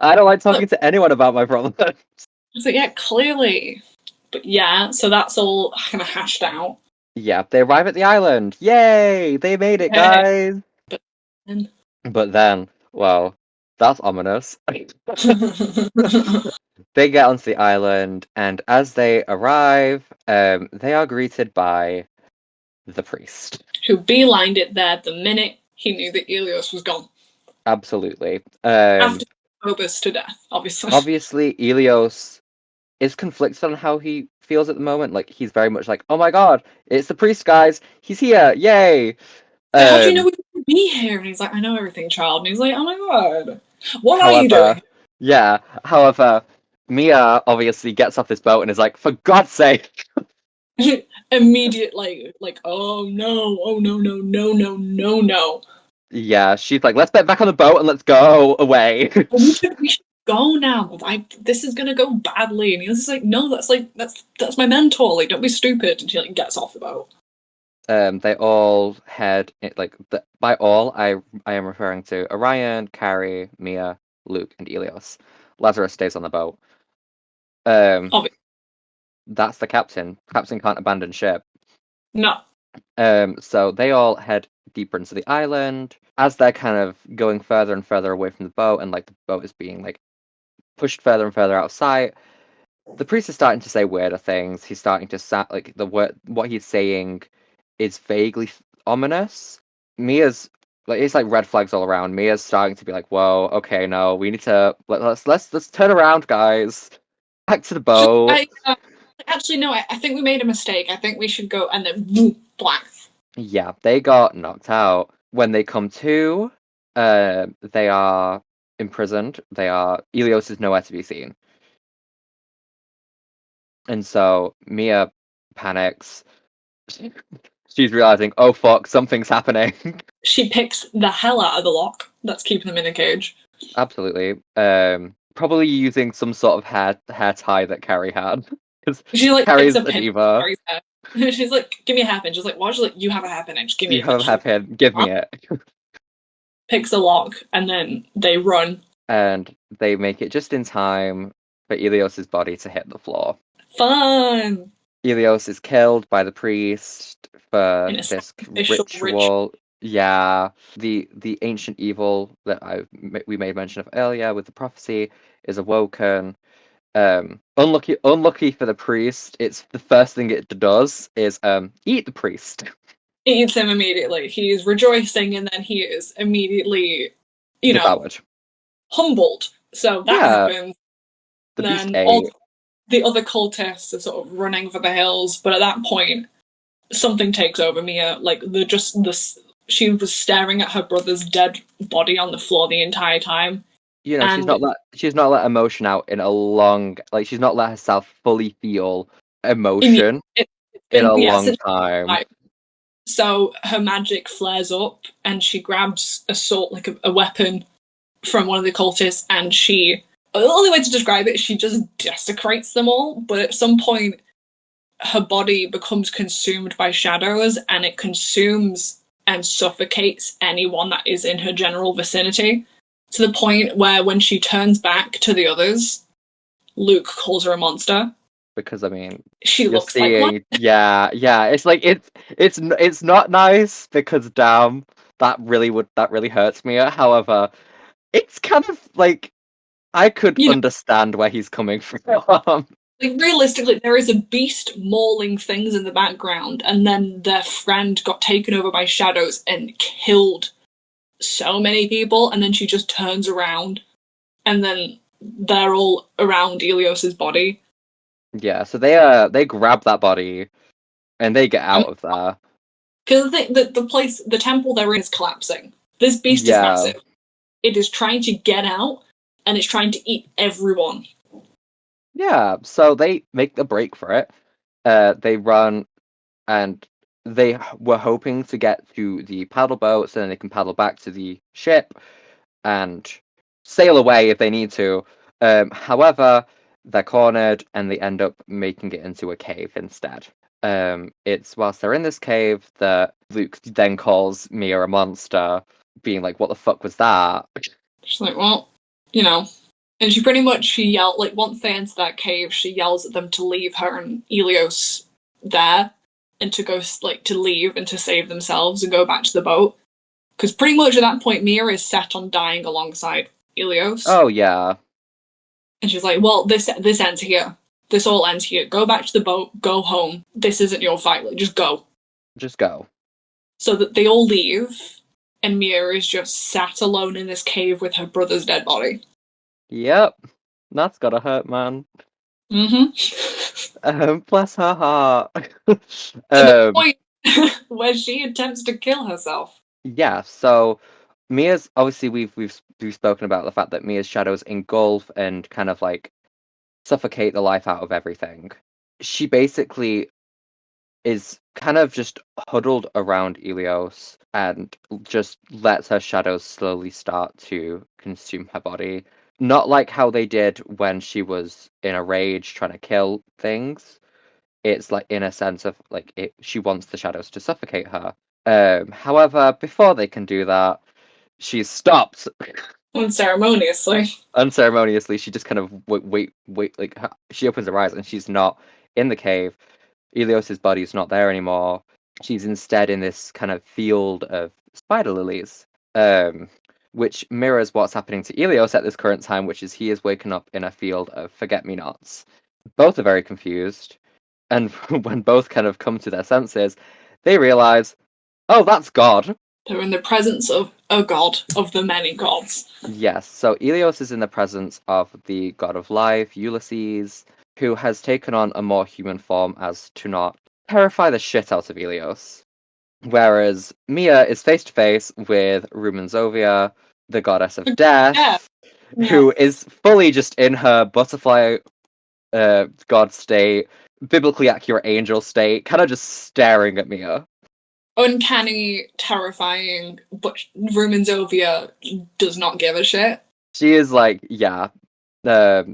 S2: I don't like talking to anyone about my problems.
S1: It's like, yeah, clearly. But yeah, so that's all kind of hashed out.
S2: Yeah, they arrive at the island. Yay! They made it, guys! But then, well, that's ominous. They get onto the island, and as they arrive, they are greeted by the priest.
S1: Who beelined it there the minute he knew that Elios was gone.
S2: Absolutely.
S1: After Phobos to death, obviously.
S2: Obviously, Elios is conflicted on how he feels at the moment. Like, he's very much like, oh my god, it's the priest, guys! He's here! Yay!
S1: How do you know we could be here? And he's like, I know everything, child. And he's like, oh my god, what are you doing?
S2: Yeah, however, Mia obviously gets off this boat and is like, for God's sake!
S1: Immediate, like, oh no, no.
S2: Yeah, she's like, let's get back on the boat and let's go away.
S1: We should go now. This is gonna go badly. And he was just like, no, that's my mentor. Like, don't be stupid. And she like gets off the boat.
S2: They all head by all I am referring to Orion, Carrie, Mia, Luke, and Elios. Lazarus stays on the boat. That's the captain. Captain can't abandon ship.
S1: No.
S2: So they all head deeper into the island. As they're kind of going further and further away from the boat, and like the boat is being like pushed further and further out of sight, the priest is starting to say weirder things. He's starting to like what he's saying is vaguely ominous. Mia's like, it's like red flags all around. Mia's starting to be like, whoa, okay, no, we need to let's turn around, guys. Back to the boat.
S1: Actually, no, I think we made a mistake. I think we should go, and then boom, black.
S2: Yeah, they got knocked out. When they come to, they are imprisoned. Elios is nowhere to be seen. And so Mia panics. She's realizing, oh fuck, something's happening.
S1: She picks the hell out of the lock that's keeping them in a cage.
S2: Absolutely. Probably using some sort of hair tie that Carrie had.
S1: She like
S2: Carrie's a diva.
S1: She's like, give me a hairpin. She's like, why? She's like, you have a hairpin. Just give me.
S2: You have a hairpin. Give me it.
S1: Picks a lock, and then they run.
S2: And they make it just in time for Elios's body to hit the floor.
S1: Fun.
S2: Elios is killed by the priest for this ritual. Yeah, the ancient evil that we made mention of earlier with the prophecy is awoken. Unlucky for the priest, it's the first thing it does is eat the priest.
S1: It eats him immediately. He is rejoicing, and then he is immediately,
S2: devoured.
S1: Humbled. So that happens. Then all the other cultists are sort of running for the hills, but at that point, something takes over Mia. Like she was staring at her brother's dead body on the floor the entire time.
S2: She's not let emotion out in a long, like she's not let herself fully feel emotion in a long time.
S1: So her magic flares up, and she grabs a sword, like a weapon, from one of the cultists, and the only way to describe it is she just desecrates them all. But at some point, her body becomes consumed by shadows, and it consumes and suffocates anyone that is in her general vicinity. To the point where when she turns back to the others, Luke calls her a monster.
S2: because I mean,
S1: She
S2: you're
S1: looks like one.
S2: seeing, yeah, it's like it's not nice because damn, that really hurts me. However, it's kind of like I could
S1: You know,
S2: understand where he's coming from.
S1: like realistically, there is a beast mauling things in the background, and then their friend got taken over by shadows and killed so many people, and then she just turns around, and then they're all around Elios's body.
S2: Yeah, so they grab that body and they get
S1: I mean,
S2: out of there.
S1: because the place, the temple they're in is collapsing. This beast is
S2: Yeah,
S1: massive. It is trying to get out, and it's trying to eat everyone.
S2: yeah. So they make the break for it. They run and were hoping to get to the paddle boat so then they can paddle back to the ship and sail away if they need to. However, they're cornered and they end up making it into a cave instead. It's whilst they're in this cave that Luke then calls Mia a monster, being like, "What the fuck was that?"
S1: She's like, well, you know. And she pretty much, she yelled, like, once they enter that cave, she yells at them to leave her and Elios there and to go, like, to leave and to save themselves and go back to the boat. Because pretty much at that point, Mia is set on dying alongside Elios.
S2: Oh yeah,
S1: And she's like, well, this ends here. This all ends here. Go back to the boat. Go home. This isn't your fight. Like, just go.
S2: just go.
S1: So that they all leave, and Mia is just sat alone in this cave with her brother's dead body.
S2: Yep, that's gotta hurt, man. Bless her heart.
S1: To the point where she attempts to kill herself.
S2: Yeah, so Mia's obviously we've spoken about the fact that Mia's shadows engulf and kind of like suffocate the life out of everything. She basically is kind of just huddled around Elios and just lets her shadows slowly start to consume her body. Not like how they did when she was in a rage trying to kill things. It's like in a sense of like she wants the shadows to suffocate her. However, before they can do that, she's stopped
S1: Unceremoniously.
S2: unceremoniously. She just kind of wait. Like she opens her eyes and she's not in the cave. Elios's body is not there anymore. She's instead in this kind of field of spider lilies, which mirrors what's happening to Elios at this current time, which is he is waking up in a field of forget-me-nots. Both are very confused, and when both kind of come to their senses, they realize, oh, that's God.
S1: They're in the presence of a god, of the many gods.
S2: Yes, so Elios is in the presence of the god of life, Ulysses, who has taken on a more human form as to not terrify the shit out of Elios. Whereas Mia is face to face with Rumanzovia, the goddess of
S1: Yeah.
S2: death, who is fully just in her butterfly god state, biblically accurate angel state, kind of just staring at Mia.
S1: Uncanny, terrifying, but Rumanzovia does not give a shit.
S2: She is like, yeah,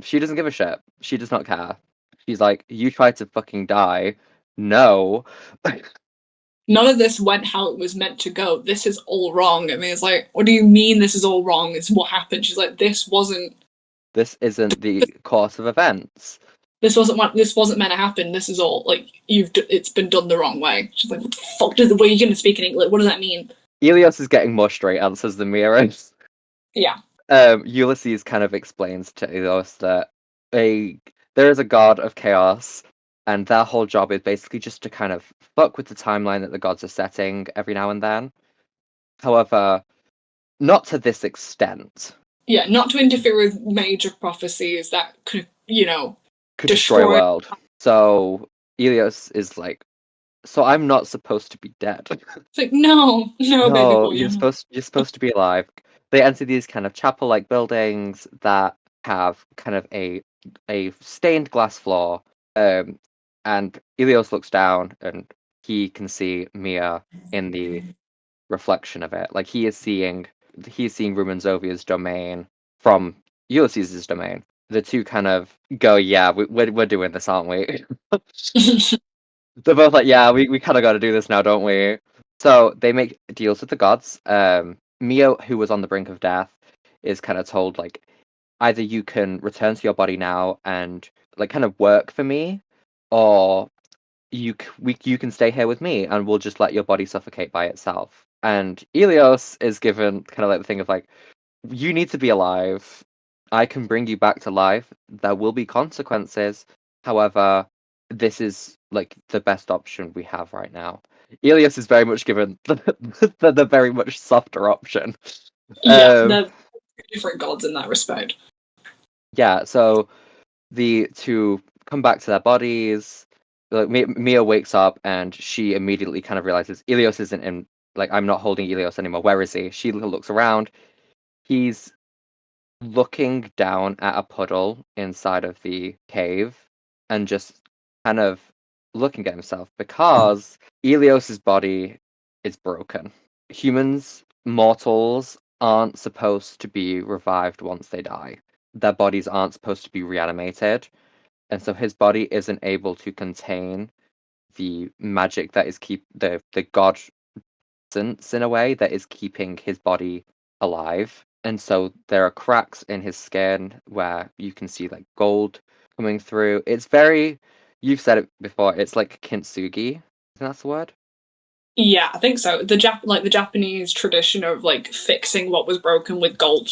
S2: she doesn't give a shit. She does not care. She's like, you tried to fucking die. No.
S1: None of this went how it was meant to go. This is all wrong. I mean, it's like, what do you mean this is all wrong? It's what happened. She's like, this wasn't
S2: This isn't the course of events.
S1: this wasn't meant to happen. This is all like it's been done the wrong way. She's like, what the fuck does the way you're gonna speak in English? What does that mean?
S2: Elios is getting more straight answers than Mia is.
S1: Yeah.
S2: Ulysses kind of explains to Elios that there is a god of chaos, and their whole job is basically just to kind of fuck with the timeline that the gods are setting every now and then. However, not to this extent.
S1: Yeah, not to interfere with major prophecies that could,
S2: Could destroy a world. So Elios is like, so I'm not supposed to be dead.
S1: It's like, no, baby
S2: No,
S1: boy,
S2: you're supposed to be alive. They enter these kind of chapel-like buildings that have kind of a stained glass floor. And Elios looks down and he can see Mia in the reflection of it. Like he's seeing Rumanzovia's domain from Ulysses' domain. The two kind of go, yeah, we're doing this, aren't we? They're both like, yeah, we kind of got to do this now, don't we? So they make deals with the gods. Mia, who was on the brink of death, is kind of told like, either you can return to your body now and like kind of work for me, or you can stay here with me and we'll just let your body suffocate by itself. And Elios is given kind of like the thing of like, you need to be alive. I can bring you back to life. There will be consequences. However, this is like the best option we have right now. Elias is very much given the very much softer option.
S1: Yeah, they're different gods in that respect.
S2: Yeah, so the to come back to their bodies, like Mia wakes up and she immediately kind of realizes Elios isn't in. Like, I'm not holding Elios anymore. Where is he? She looks around. He's looking down at a puddle inside of the cave and just kind of looking at himself because Elios's body is broken. Humans, mortals, aren't supposed to be revived once they die. Their bodies aren't supposed to be reanimated. And so his body isn't able to contain the magic that is the god sense in a way that is keeping his body alive. And so there are cracks in his skin where you can see like gold coming through. It's very, you've said it before, it's like kintsugi. I think that's the word.
S1: Yeah, I think so. The Japanese tradition of like fixing what was broken with gold.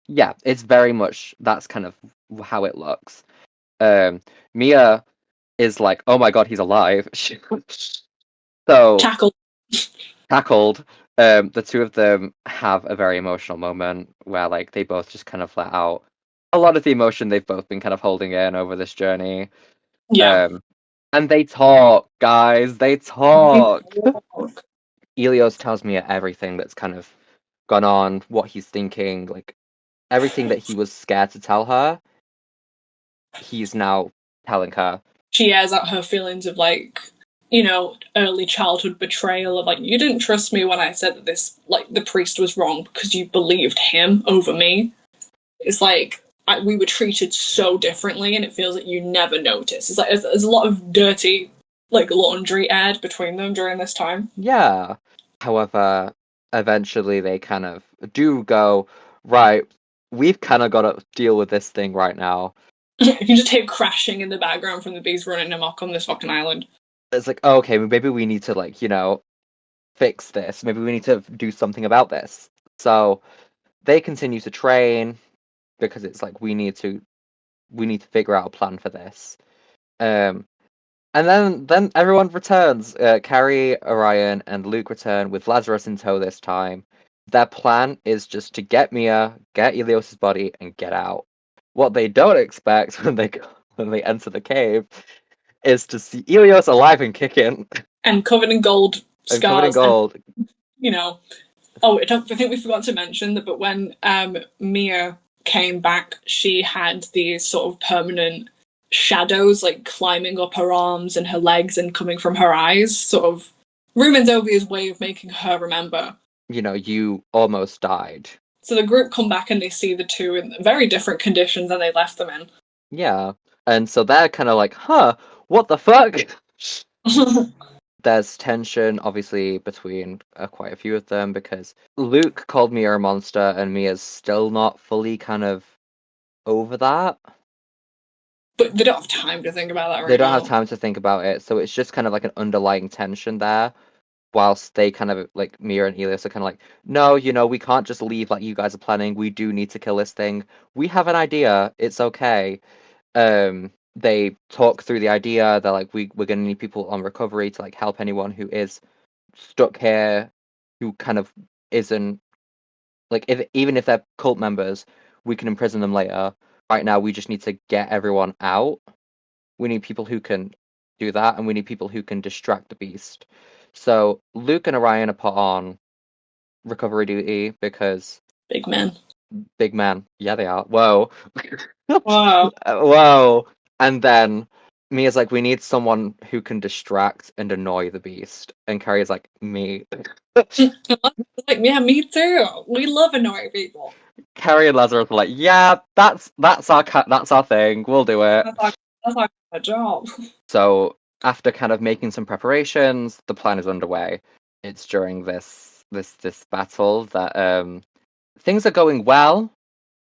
S2: Yeah, it's very much that's kind of how it looks. Mia is like, oh my god, he's alive. So
S1: Tackle.
S2: tackled. The two of them have a very emotional moment where like they both just kind of let out a lot of the emotion they've both been kind of holding in over this journey.
S1: Yeah.
S2: And they talk, guys. They talk. Elios tells me everything that's kind of gone on, what he's thinking, like everything that he was scared to tell her. He's now telling her.
S1: She airs out her feelings of like, early childhood betrayal of like, you didn't trust me when I said that this, like, the priest was wrong because you believed him over me. It's like, we were treated so differently and it feels like you never noticed. It's like, there's a lot of dirty, like, laundry aired between them during this time.
S2: Yeah. However, eventually they kind of do go, right, we've kind of got to deal with this thing right now.
S1: You can just hear crashing in the background from the bees running amok on this fucking island.
S2: It's like, oh, okay, maybe we need to, like, fix this. Maybe we need to do something about this. So they continue to train because it's like we need to figure out a plan for this. And then everyone returns. Carrie, Orion, and Luke return with Lazarus in tow this time. Their plan is just to get Mia, get Elios's body, and get out. What they don't expect when they enter the cave is to see Elios alive and kicking
S1: And covered in gold
S2: and covered in
S1: scars.
S2: gold.
S1: And, oh, I think we forgot to mention that, but when Mia came back, she had these sort of permanent shadows like climbing up her arms and her legs and coming from her eyes, sort of Rumen Zovia's way of making her remember.
S2: You almost died.
S1: So the group come back and they see the two in very different conditions than they left them in.
S2: Yeah. And so they're kind of like, huh, what the fuck? There's tension, obviously, between quite a few of them because Luke called Mia a monster and Mia's still not fully kind of over that.
S1: But they don't have time to think about that right now.
S2: They don't have time to think about it, so it's just kind of like an underlying tension there. Whilst they kind of like Mia and Elias are kind of like, no, we can't just leave like you guys are planning. We do need to kill this thing. We have an idea. It's okay. They talk through the idea. They're like, we're gonna need people on recovery to like help anyone who is stuck here, who kind of isn't like even if they're cult members, we can imprison them later. Right now, we just need to get everyone out. We need people who can do that, and we need people who can distract the beast. So Luke and Orion are put on recovery duty because
S1: Big men.
S2: big man. Yeah, they are. Whoa.
S1: Wow.
S2: Whoa. And then Mia's like, we need someone who can distract and annoy the beast. And Carrie's like, me.
S1: Like, yeah, me too. We love annoying people.
S2: Carrie and Lazarus are like, yeah, that's our thing. We'll do it.
S1: That's our job.
S2: So after kind of making some preparations, the plan is underway. It's during this battle that things are going well.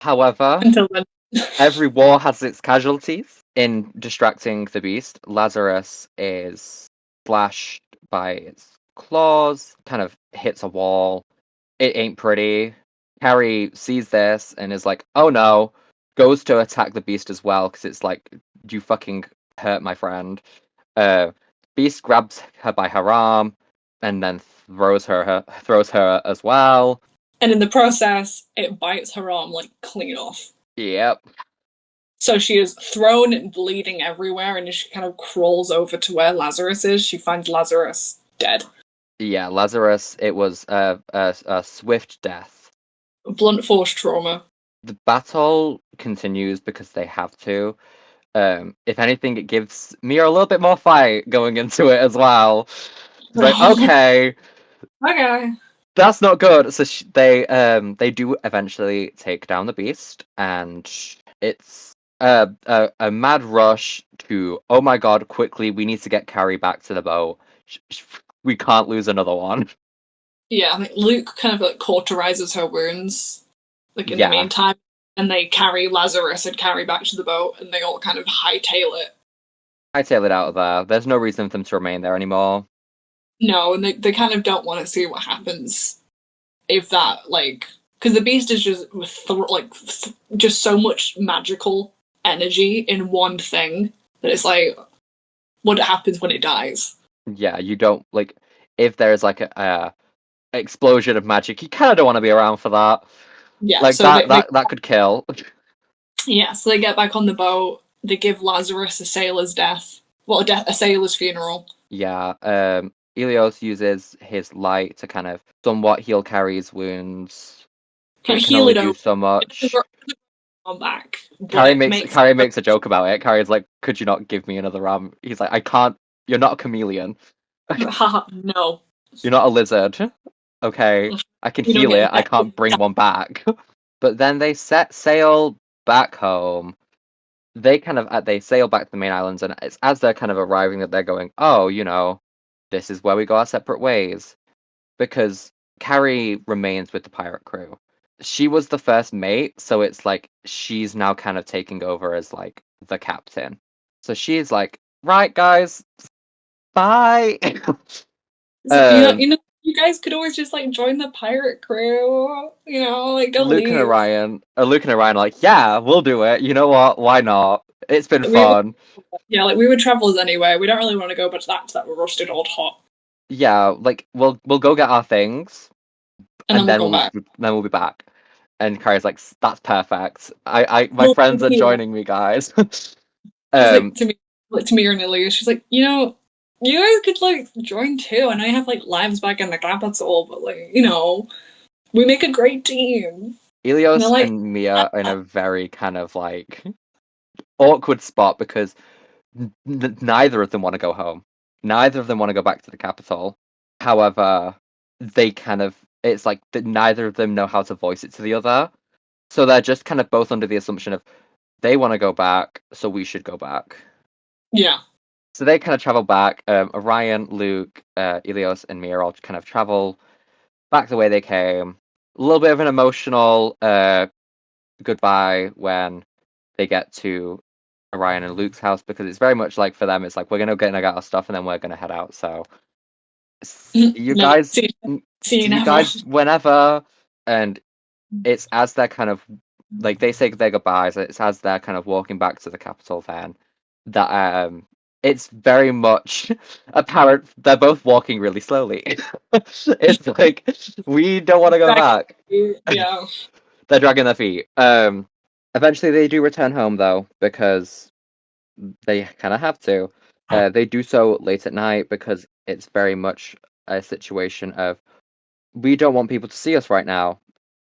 S2: However,
S1: Until then.
S2: Every war has its casualties. In distracting the beast, Lazarus is slashed by its claws, kind of hits a wall. It ain't pretty. Carrie sees this and is like, oh no, goes to attack the beast as well, because it's like, you fucking hurt my friend. Uh, Beast grabs her by her arm and then throws her as well.
S1: And in the process, it bites her arm like clean off.
S2: Yep.
S1: So she is thrown and bleeding everywhere, and as she kind of crawls over to where Lazarus is, she finds Lazarus dead.
S2: Yeah, Lazarus, it was a swift death.
S1: Blunt force trauma.
S2: The battle continues because they have to. If anything, it gives Mia a little bit more fight going into it as well. It's like, okay,
S1: Okay.
S2: that's not good. So they do eventually take down the beast, and it's a mad rush to, oh my god, quickly, we need to get Carrie back to the boat. We can't lose another one.
S1: Yeah, I think Luke kind of like cauterizes her wounds, like in the
S2: Yeah,
S1: meantime, and they carry Lazarus and Carrie back to the boat, and they all kind of hightail it.
S2: I tail it out of there. There's no reason for them to remain there anymore.
S1: No, and they kind of don't want to see what happens if that, like, because the beast is just just so much magical energy in one thing that it's like, what happens when it dies?
S2: Yeah, you don't like, if there's like a explosion of magic, you kind of don't want to be around for that.
S1: Yeah,
S2: Like
S1: so
S2: that could kill.
S1: yeah, so they get back on the boat. They give Lazarus a sailor's death, well, a sailor's funeral.
S2: Yeah, Ilios uses his light to kind of somewhat heal Carrie's wounds.
S1: Can
S2: It can
S1: heal
S2: only
S1: it
S2: do
S1: over.
S2: so much.
S1: On back, but it makes
S2: Carrie makes a joke about it. Carrie's like, "Could you not give me another arm?" He's like, "I can't. You're not a chameleon.
S1: haha, no.
S2: You're not a lizard. Okay, I can
S1: You don't
S2: heal
S1: get
S2: it. I
S1: infected.
S2: can't bring one back." But then they set sail back home. They sail back to the main islands, and it's as they're kind of arriving that they're going, "Oh, this is where we go our separate ways," because Carrie remains with the pirate crew. She was the first mate, so it's like she's now kind of taking over as like the captain. So she's like, "Right, guys, bye."
S1: So,
S2: um,
S1: you guys could always just like join the pirate crew. Like don't leave.
S2: Luke and Orion are like, "Yeah, we'll do it. You know what? Why not? It's been
S1: We
S2: fun."
S1: Yeah, like we were travelers anyway. We don't really want to go back to that rusted old hot,
S2: Yeah, like we'll go get our things,
S1: and then
S2: and
S1: we'll go back.
S2: then we'll be back. And Carrie's like, "That's perfect. My
S1: Well,
S2: friends are joining me, guys."
S1: she's like
S2: um,
S1: to me or Nelia, she's like, you guys could like join too. And I have like lives back in the capital, but like, we make a great team. And they're
S2: Ilios
S1: like,
S2: and Mia are in a very kind of like awkward spot because neither of them want to go home. Neither of them want to go back to the capital. However, they kind of, it's like that neither of them know how to voice it to the other. So they're just kind of both under the assumption of they want to go back, so we should go back.
S1: yeah.
S2: So they kind of travel back. Orion, Luke, Ilios, and Mia all kind of travel back the way they came. A little bit of an emotional goodbye when they get to Orion and Luke's house, because it's very much like for them, it's like, we're gonna get our stuff and then we're gonna head out. So you
S1: Never
S2: guys,
S1: see you
S2: see you
S1: never.
S2: guys whenever. And it's as they're kind of like, they say their goodbyes. It's as they're kind of walking back to the capital then that it's very much apparent they're both walking really slowly. It's like, we don't want to go back.
S1: Yeah.
S2: They're dragging their feet. Eventually they do return home though, because they kind of have to. They do so late at night because it's very much a situation of, we don't want people to see us right now.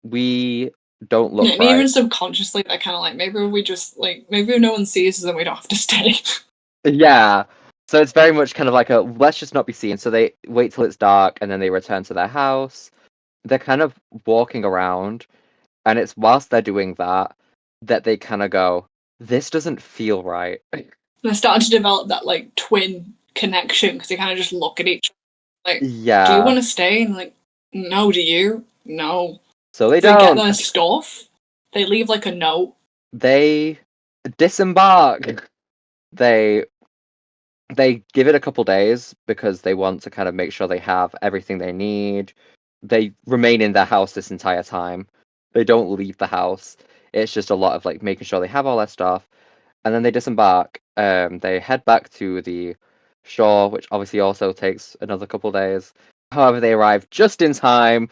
S2: We don't
S1: Yeah,
S2: look
S1: and even
S2: right.
S1: subconsciously, they're kind of like, maybe if no one sees us, then we don't have to stay.
S2: Yeah. So it's very much kind of like a, let's just not be seen. So they wait till it's dark and then they return to their house. They're kind of walking around, and it's whilst they're doing that that they kind of go, this doesn't feel right.
S1: They're starting to develop that like twin connection because they kind of just look at each other like, do you
S2: Yeah.
S1: want to stay? And like, no, do you? No.
S2: So they
S1: They get
S2: don't.
S1: their stuff. They leave like a note.
S2: they disembark. They give it a couple days because they want to kind of make sure they have everything they need. They remain in their house this entire time. They don't leave the house. It's just a lot of like making sure they have all their stuff, and then they disembark. They head back to the shore, which obviously also takes another couple days. However, they arrive just in time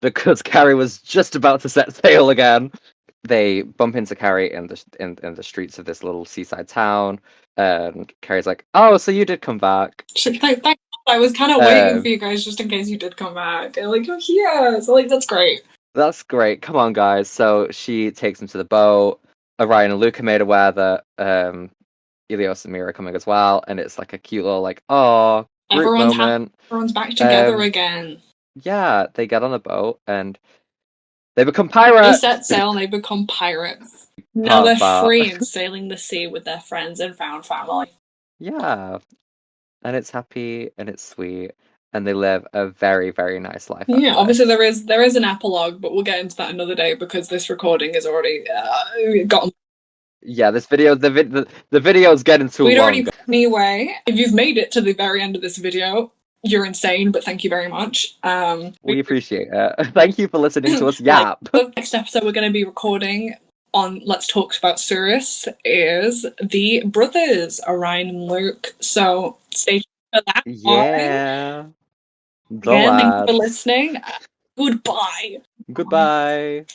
S2: because Carrie was just about to set sail again. They bump into Carrie in the streets of this little seaside town. And Carrie's like, "Oh, so you did come back."
S1: Thank God. I was kind of waiting for
S2: Um,
S1: you guys just in case you did come back. And like, oh yeah, so like that's great.
S2: that's great. Come on, guys. So she takes him to the boat. Orion and Luke are made aware that Ilios and Mira are coming as well, and it's like a cute little like, oh, group
S1: Everyone's happy.
S2: moment.
S1: Everyone's back together
S2: Um,
S1: again.
S2: yeah, they get on the boat and they become
S1: They set
S2: pirates.
S1: sail and they become pirates. Now
S2: Part
S1: they're
S2: of that.
S1: free and sailing the sea with their friends and found family.
S2: Yeah, and it's happy and it's sweet, and they live a very, very nice life
S1: Yeah,
S2: after
S1: obviously
S2: this.
S1: there is an epilogue, but we'll get into that another day because this recording is already gotten.
S2: Yeah, this video, the video's getting too
S1: We'd
S2: long.
S1: already anyway. If you've made it to the very end of this video, you're insane. But thank you very much.
S2: We appreciate it. Thank you for listening to us
S1: Like,
S2: yap.
S1: the next episode we're going to be recording on Let's Talk About Tsuris is the brothers Orion and Luke. So stay tuned for that.
S2: Yeah, the
S1: Again, thank you for
S2: lads.
S1: listening. Goodbye.
S2: Goodbye.